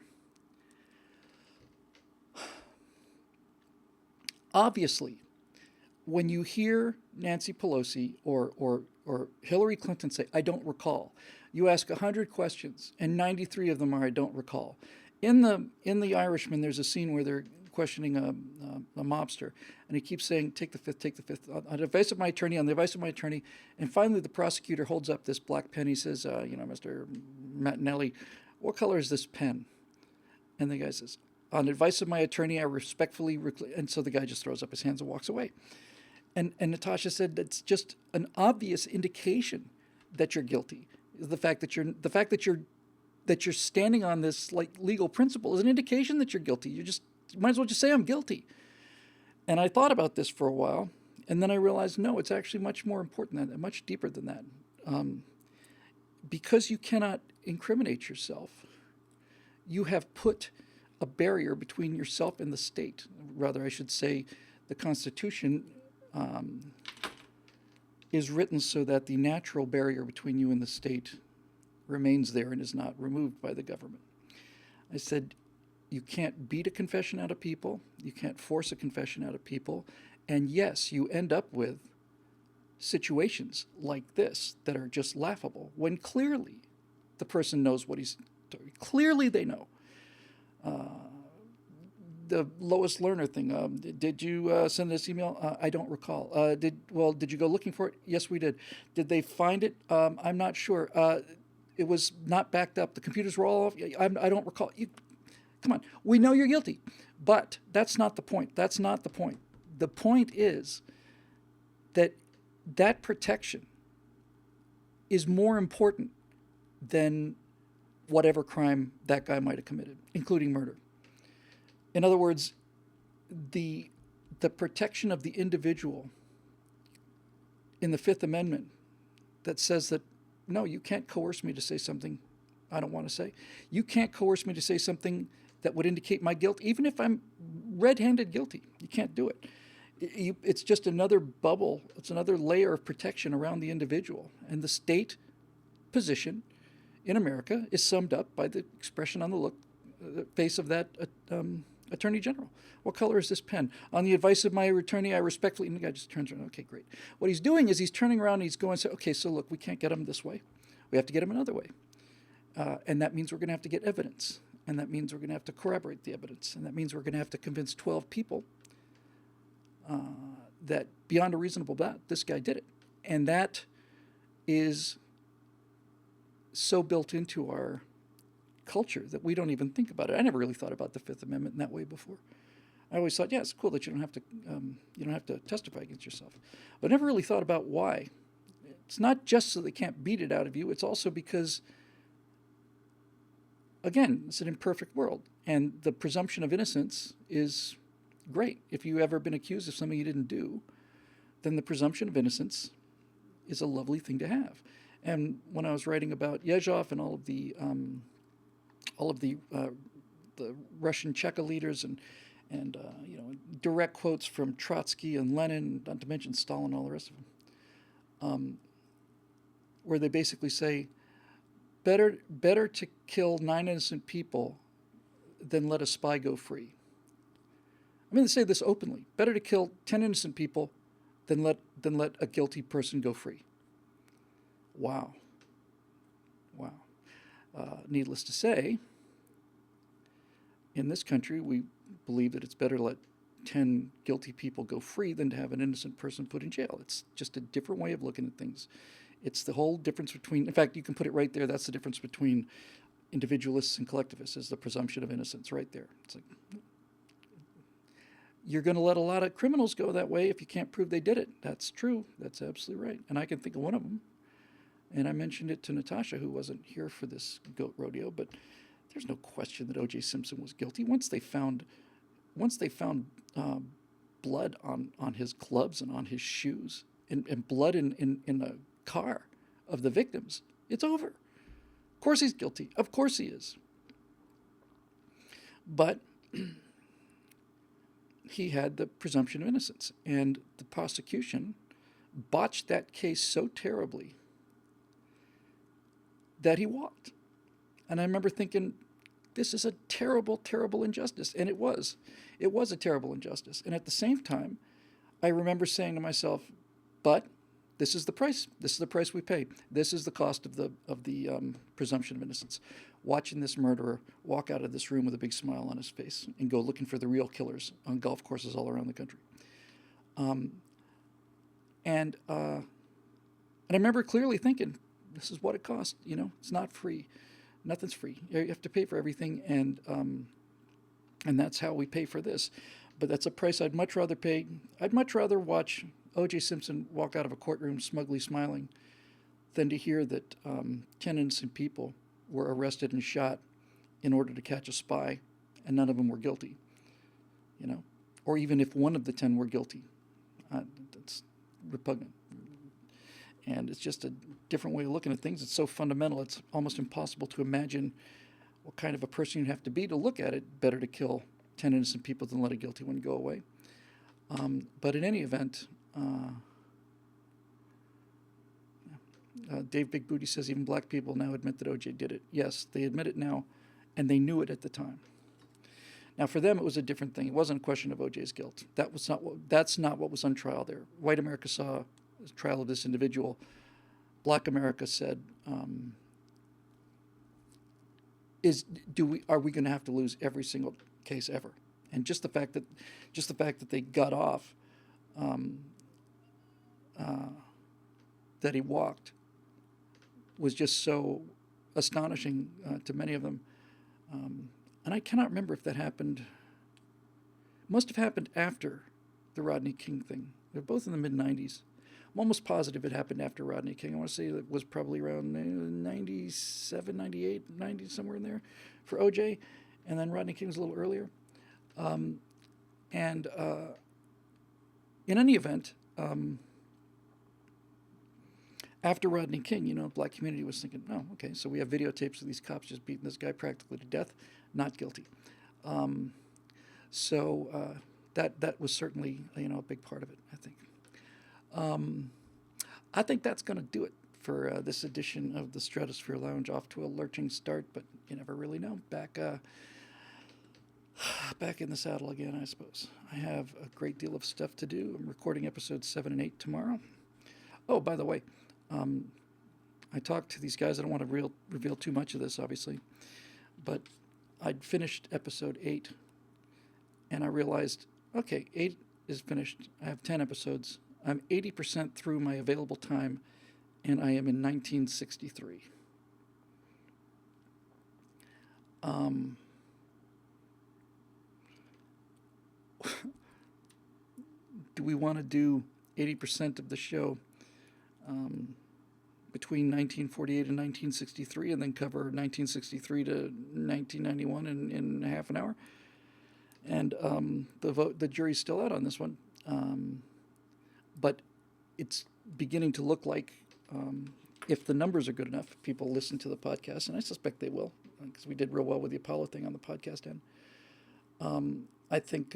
S1: Obviously, when you hear Nancy Pelosi or Hillary Clinton say, I don't recall, you ask 100 questions and 93 of them are I don't recall. In the Irishman, there's a scene where they're questioning a mobster, and he keeps saying, take the fifth, on the advice of my attorney, and finally the prosecutor holds up this black pen. He says, Mr. Martinelli, what color is this pen? And the guy says, on advice of my attorney, I respectfully, and so the guy just throws up his hands and walks away. And Natasha said that's just an obvious indication that you're guilty. The fact that you're standing on this like legal principle is an indication that you're guilty. You might as well just say I'm guilty. And I thought about this for a while, and then I realized no, it's actually much more important than that, much deeper than that. Because you cannot incriminate yourself, you have put a barrier between yourself and the state. Rather, I should say, the Constitution is written so that the natural barrier between you and the state remains there and is not removed by the government. I said, you can't beat a confession out of people, you can't force a confession out of people, and yes, you end up with situations like this that are just laughable, when clearly the person knows what he's doing. Clearly they know. The Lois Lerner thing, did you send this email? I don't recall. Did you go looking for it? Yes, we did. Did they find it? I'm not sure. It was not backed up. The computers were all off. I don't recall. Come on, we know you're guilty, but that's not the point. That's not the point. The point is that protection is more important than whatever crime that guy might have committed, including murder. In other words, the protection of the individual in the Fifth Amendment that says that no, you can't coerce me to say something I don't want to say. You can't coerce me to say something that would indicate my guilt, even if I'm red-handed guilty. You can't do it. It's just another bubble. It's another layer of protection around the individual. And the state position in America is summed up by the expression on the face of that Attorney General. What color is this pen? On the advice of my attorney, I respectfully. And the guy just turns around. Okay, great. What he's doing is he's turning around and he's going, okay, so look, we can't get him this way. We have to get him another way. And that means we're going to have to get evidence. And that means we're going to have to corroborate the evidence. And that means we're going to have to convince 12 people that beyond a reasonable doubt, this guy did it. And that is so built into our culture that we don't even think about it. I never really thought about the Fifth Amendment in that way before. I always thought, yeah, it's cool that you don't have to testify against yourself, but I never really thought about why. It's not just so they can't beat it out of you. It's also because, again, it's an imperfect world, and the presumption of innocence is great. If you've ever been accused of something you didn't do, then the presumption of innocence is a lovely thing to have. And when I was writing about Yezhov and all of the Russian Cheka leaders and direct quotes from Trotsky and Lenin, not to mention Stalin and all the rest of them, where they basically say, better to kill 9 innocent people than let a spy go free. I mean, they say this openly. Better to kill 10 innocent people than let a guilty person go free. Wow. Needless to say, in this country, we believe that it's better to let 10 guilty people go free than to have an innocent person put in jail. It's just a different way of looking at things. It's the whole difference between, in fact, you can put it right there. That's the difference between individualists and collectivists, is the presumption of innocence right there. It's like, you're going to let a lot of criminals go that way if you can't prove they did it. That's true. That's absolutely right. And I can think of one of them. And I mentioned it to Natasha, who wasn't here for this goat rodeo, but there's no question that O.J. Simpson was guilty. Once they found blood on his gloves and on his shoes, and blood in the car of the victims, it's over. Of course he's guilty. Of course he is. But he had the presumption of innocence, and the prosecution botched that case so terribly that he walked. And I remember thinking, this is a terrible, terrible injustice. And it was. It was a terrible injustice. And at the same time, I remember saying to myself, but this is the price. This is the price we pay. This is the cost of the presumption of innocence. Watching this murderer walk out of this room with a big smile on his face and go looking for the real killers on golf courses all around the country. And I remember clearly thinking, this is what it costs. It's not free. Nothing's free. You have to pay for everything, and that's how we pay for this. But that's a price I'd much rather pay. I'd much rather watch O.J. Simpson walk out of a courtroom smugly smiling than to hear that 10 innocent people were arrested and shot in order to catch a spy, and none of them were guilty. Or even if one of the 10 were guilty. That's repugnant. And it's just a different way of looking at things. It's so fundamental, it's almost impossible to imagine what kind of a person you'd have to be to look at it. Better to kill 10 innocent people than let a guilty one go away. But in any event, Dave Big Booty says even black people now admit that O.J. did it. Yes, they admit it now, and they knew it at the time. Now, for them, it was a different thing. It wasn't a question of O.J.'s guilt. That's not what was on trial there. White America saw the trial of this individual. Black America said, are we going to have to lose every single case ever? And just the fact that they got off, that he walked, was just so astonishing to many of them. And I cannot remember if that happened. It must have happened after the Rodney King thing. They're both in the mid-'90s. I'm almost positive it happened after Rodney King. I want to say it was probably around 97, 98, 90, somewhere in there for O.J. And then Rodney King was a little earlier. In any event, after Rodney King, the black community was thinking, oh, okay, so we have videotapes of these cops just beating this guy practically to death, not guilty. So that was certainly a big part of it, I think. I think that's going to do it for this edition of the Stratosphere Lounge. Off to a lurching start, but you never really know. Back in the saddle again, I suppose. I have a great deal of stuff to do. I'm recording episodes 7 and 8 tomorrow. Oh, by the way, I talked to these guys. I don't want to reveal too much of this, obviously, but I'd finished episode 8, and I realized, okay, 8 is finished. I have 10 episodes. I'm 80% through my available time, and I am in 1963. Do we want to do 80% of the show between 1948 and 1963 and then cover 1963 to 1991 in half an hour? And the jury's still out on this one. But it's beginning to look like if the numbers are good enough, people listen to the podcast, and I suspect they will, because we did real well with the Apollo thing on the podcast end. I think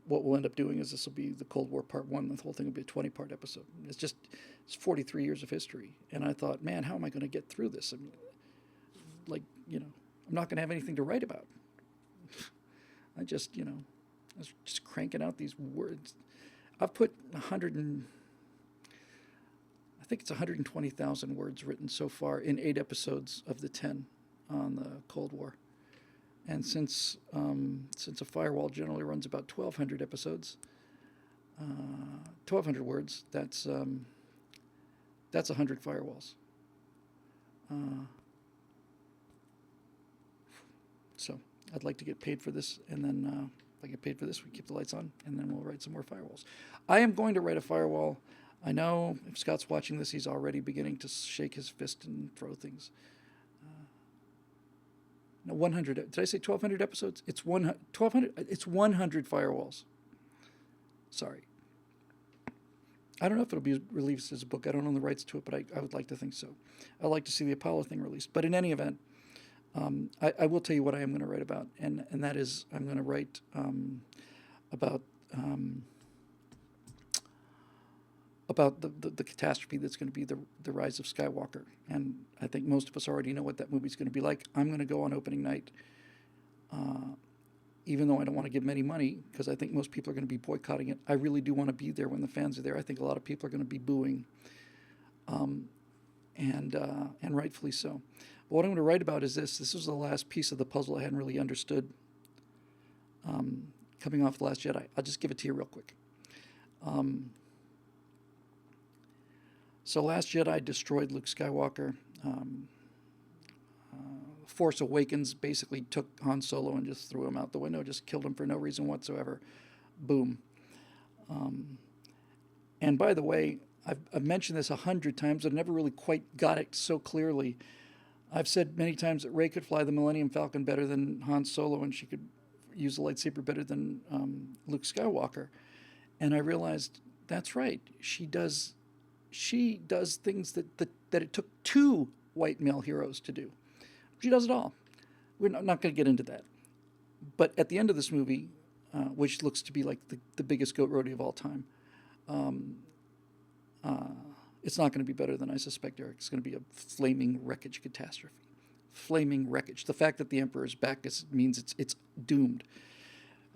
S1: what we'll end up doing is this will be the Cold War Part 1. The whole thing will be a 20-part episode. It's 43 years of history. And I thought, man, how am I going to get through this? I mean, I'm not going to have anything to write about. I was just cranking out these words. I've put 120,000 words written so far in 8 episodes of the 10 on the Cold War. And since a firewall generally runs about 1,200 episodes, 1,200 words, that's 100 firewalls. So I'd like to get paid for this, and then if I get paid for this, we keep the lights on, and then we'll write some more firewalls. I am going to write a firewall. I know if Scott's watching this, he's already beginning to shake his fist and throw things. No, 100. Did I say 1,200 episodes? It's 1,200. It's 100 firewalls. Sorry. I don't know if it'll be released as a book. I don't own the rights to it, but I would like to think so. I'd like to see the Apollo thing released. But in any event, I will tell you what I am going to write about, and that is I'm going to write about the catastrophe that's going to be the rise of Skywalker. And I think most of us already know what that movie's going to be like. I'm going to go on opening night, even though I don't want to give them any money, because I think most people are going to be boycotting it. I really do want to be there when the fans are there. I think a lot of people are going to be booing, and rightfully so. But what I'm going to write about is this. This was the last piece of the puzzle I hadn't really understood coming off The Last Jedi. I'll just give it to you real quick. So Last Jedi destroyed Luke Skywalker. Force Awakens basically took Han Solo and just threw him out the window, just killed him for no reason whatsoever. Boom. And by the way, I've mentioned this 100 times, but I never really quite got it so clearly. I've said many times that Rey could fly the Millennium Falcon better than Han Solo, and she could use the lightsaber better than Luke Skywalker. And I realized that's right. She does things that it took 2 white male heroes to do. She does it all. We're not going to get into that. But at the end of this movie, which looks to be like the biggest goat rodeo of all time, it's not going to be better than I suspect, Eric. It's going to be a flaming wreckage catastrophe. Flaming wreckage. The fact that the Emperor's back means it's doomed.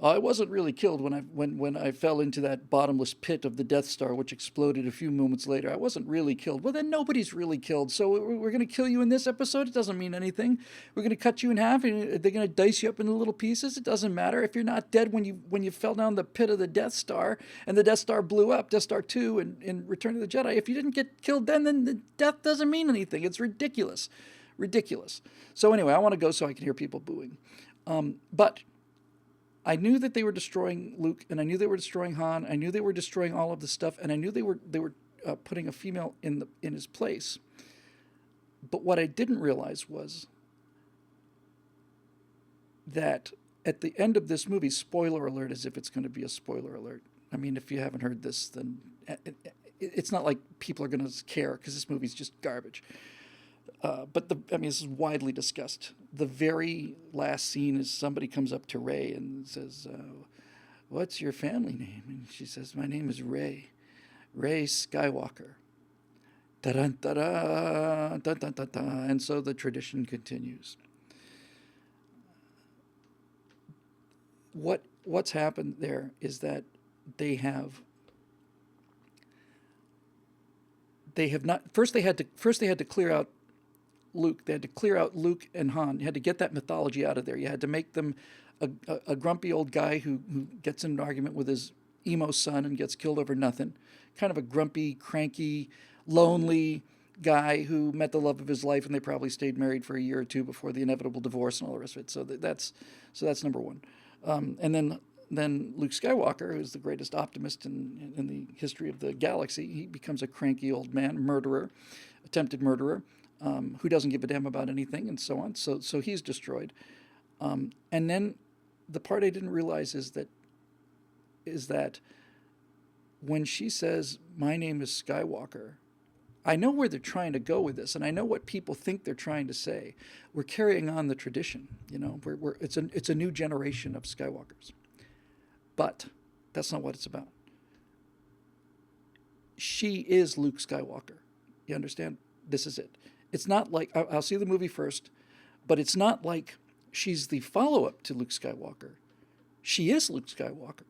S1: I wasn't really killed when I fell into that bottomless pit of the Death Star, which exploded a few moments later. I wasn't really killed. Well, then nobody's really killed. So we're going to kill you in this episode? It doesn't mean anything. We're going to cut you in half, and they're going to dice you up into little pieces? It doesn't matter. If you're not dead when you fell down the pit of the Death Star, and the Death Star blew up, Death Star 2 in Return of the Jedi, if you didn't get killed then the death doesn't mean anything. It's ridiculous. Ridiculous. So anyway, I want to go so I can hear people booing. But I knew that they were destroying Luke, and I knew they were destroying Han. I knew they were destroying all of the stuff, and I knew they were putting a female in his place. But what I didn't realize was that at the end of this movie, spoiler alert, as if it's going to be a spoiler alert. I mean, if you haven't heard this, then it's not like people are going to care because this movie's just garbage. But I mean, this is widely discussed. The very last scene is somebody comes up to Ray and says, "What's your family name?" And she says, "My name is Ray, Ray Skywalker." Da-dun, da-da, dun, dun, dun, dun. And so the tradition continues. What's happened there is that they have not first they had to clear out Luke. They had to clear out Luke and Han. You had to get that mythology out of there. You had to make them a grumpy old guy who gets in an argument with his emo son and gets killed over nothing. Kind of a grumpy, cranky, lonely guy who met the love of his life, and they probably stayed married for a year or two before the inevitable divorce and all the rest of it. So that's number one. And then Luke Skywalker, who's the greatest optimist in the history of the galaxy, he becomes a cranky old man, murderer, attempted murderer, who doesn't give a damn about anything, and so on. So he's destroyed. And then the part I didn't realize is that when she says, "My name is Skywalker," I know where they're trying to go with this, and I know what people think they're trying to say. We're carrying on the tradition, you know. It's a new generation of Skywalkers, but that's not what it's about. She is Luke Skywalker. You understand? This is it. It's not like I'll see the movie first, but it's not like she's the follow-up to Luke Skywalker. She is Luke Skywalker.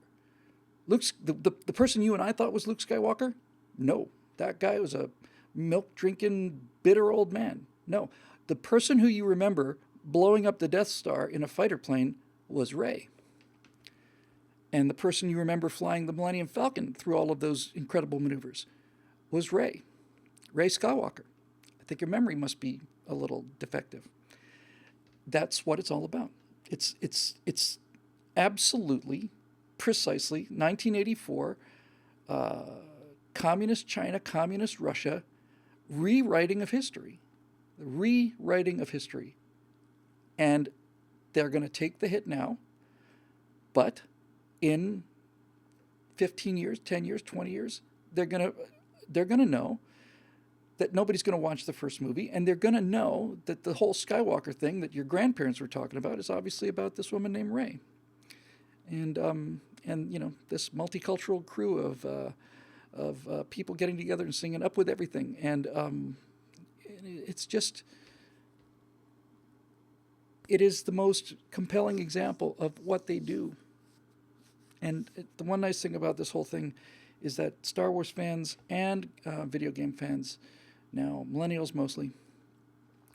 S1: The person you and I thought was Luke Skywalker? No, that guy was a milk-drinking, bitter old man. No, the person who you remember blowing up the Death Star in a fighter plane was Rey. And the person you remember flying the Millennium Falcon through all of those incredible maneuvers was Rey Skywalker. I think your memory must be a little defective. That's what it's all about. It's absolutely, precisely 1984, communist China, communist Russia, rewriting of history. And they're going to take the hit now, but in 15 years, 10 years, 20 years, they're going to know that nobody's going to watch the first movie, and they're going to know that the whole Skywalker thing that your grandparents were talking about is obviously about this woman named Rey. And you know, this multicultural crew of people getting together and singing "Up with Everything," and it's just, it is the most compelling example of what they do. And the one nice thing about this whole thing is that Star Wars fans and video game fans, now millennials mostly,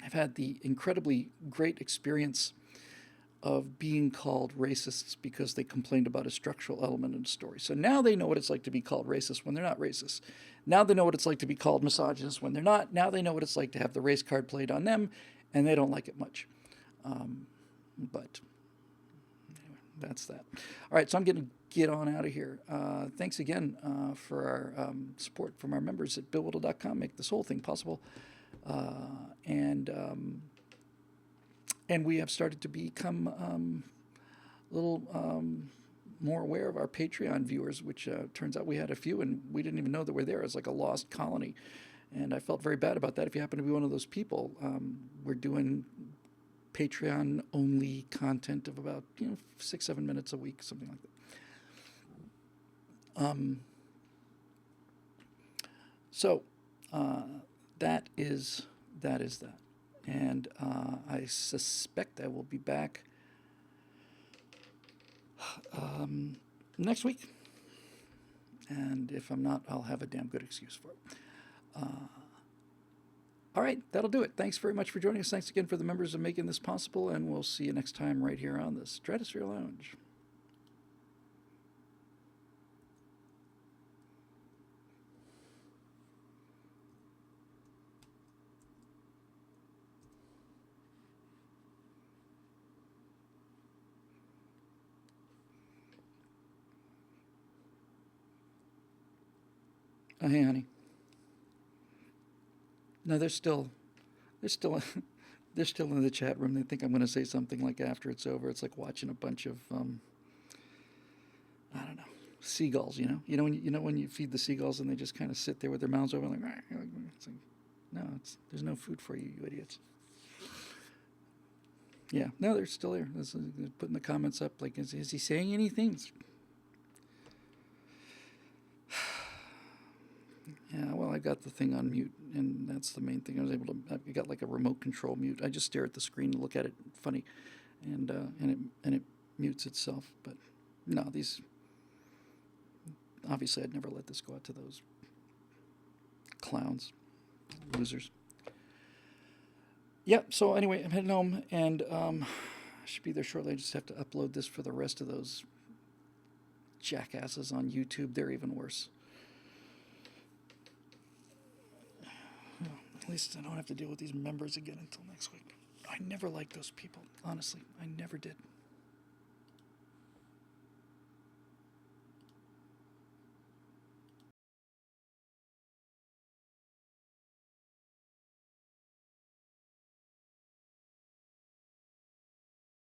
S1: have had the incredibly great experience of being called racists because they complained about a structural element in the story. So now they know what it's like to be called racist when they're not racist. Now they know what it's like to be called misogynist when they're not. Now they know what it's like to have the race card played on them, and they don't like it much. But anyway, that's that. All right, so I'm going to get on out of here. Thanks again for our support from our members at BillWhittle.com. Make this whole thing possible. And we have started to become a little more aware of our Patreon viewers, which turns out we had a few, and we didn't even know that we're there. It's like a lost colony. And I felt very bad about that. If you happen to be one of those people, we're doing Patreon-only content of about 6-7 minutes a week, something like that. So that is that. And I suspect I will be back next week. And if I'm not, I'll have a damn good excuse for it. All right, that'll do it. Thanks very much for joining us. Thanks again for the members of making this possible, and we'll see you next time right here on the Stratosphere Lounge. Oh, hey, honey. No, they're still they're still in the chat room. They think I'm going to say something like after it's over. It's like watching a bunch of I don't know. seagulls. When you feed the seagulls and they just kind of sit there with their mouths open, like, it's like no, there's no food for you, you idiots. Yeah, no, they're still there. They're putting the comments up, like, is he saying anything? Yeah, well, I got the thing on mute, and that's the main thing. I got like a remote control mute. I just stare at the screen and look at it funny, and it mutes itself. But no, these, obviously I'd never let this go out to those clowns, losers. Yep, so anyway, I'm heading home, and I should be there shortly. I just have to upload this for the rest of those jackasses on YouTube. They're even worse. At least I don't have to deal with these members again until next week. I never liked those people. Honestly, I never did.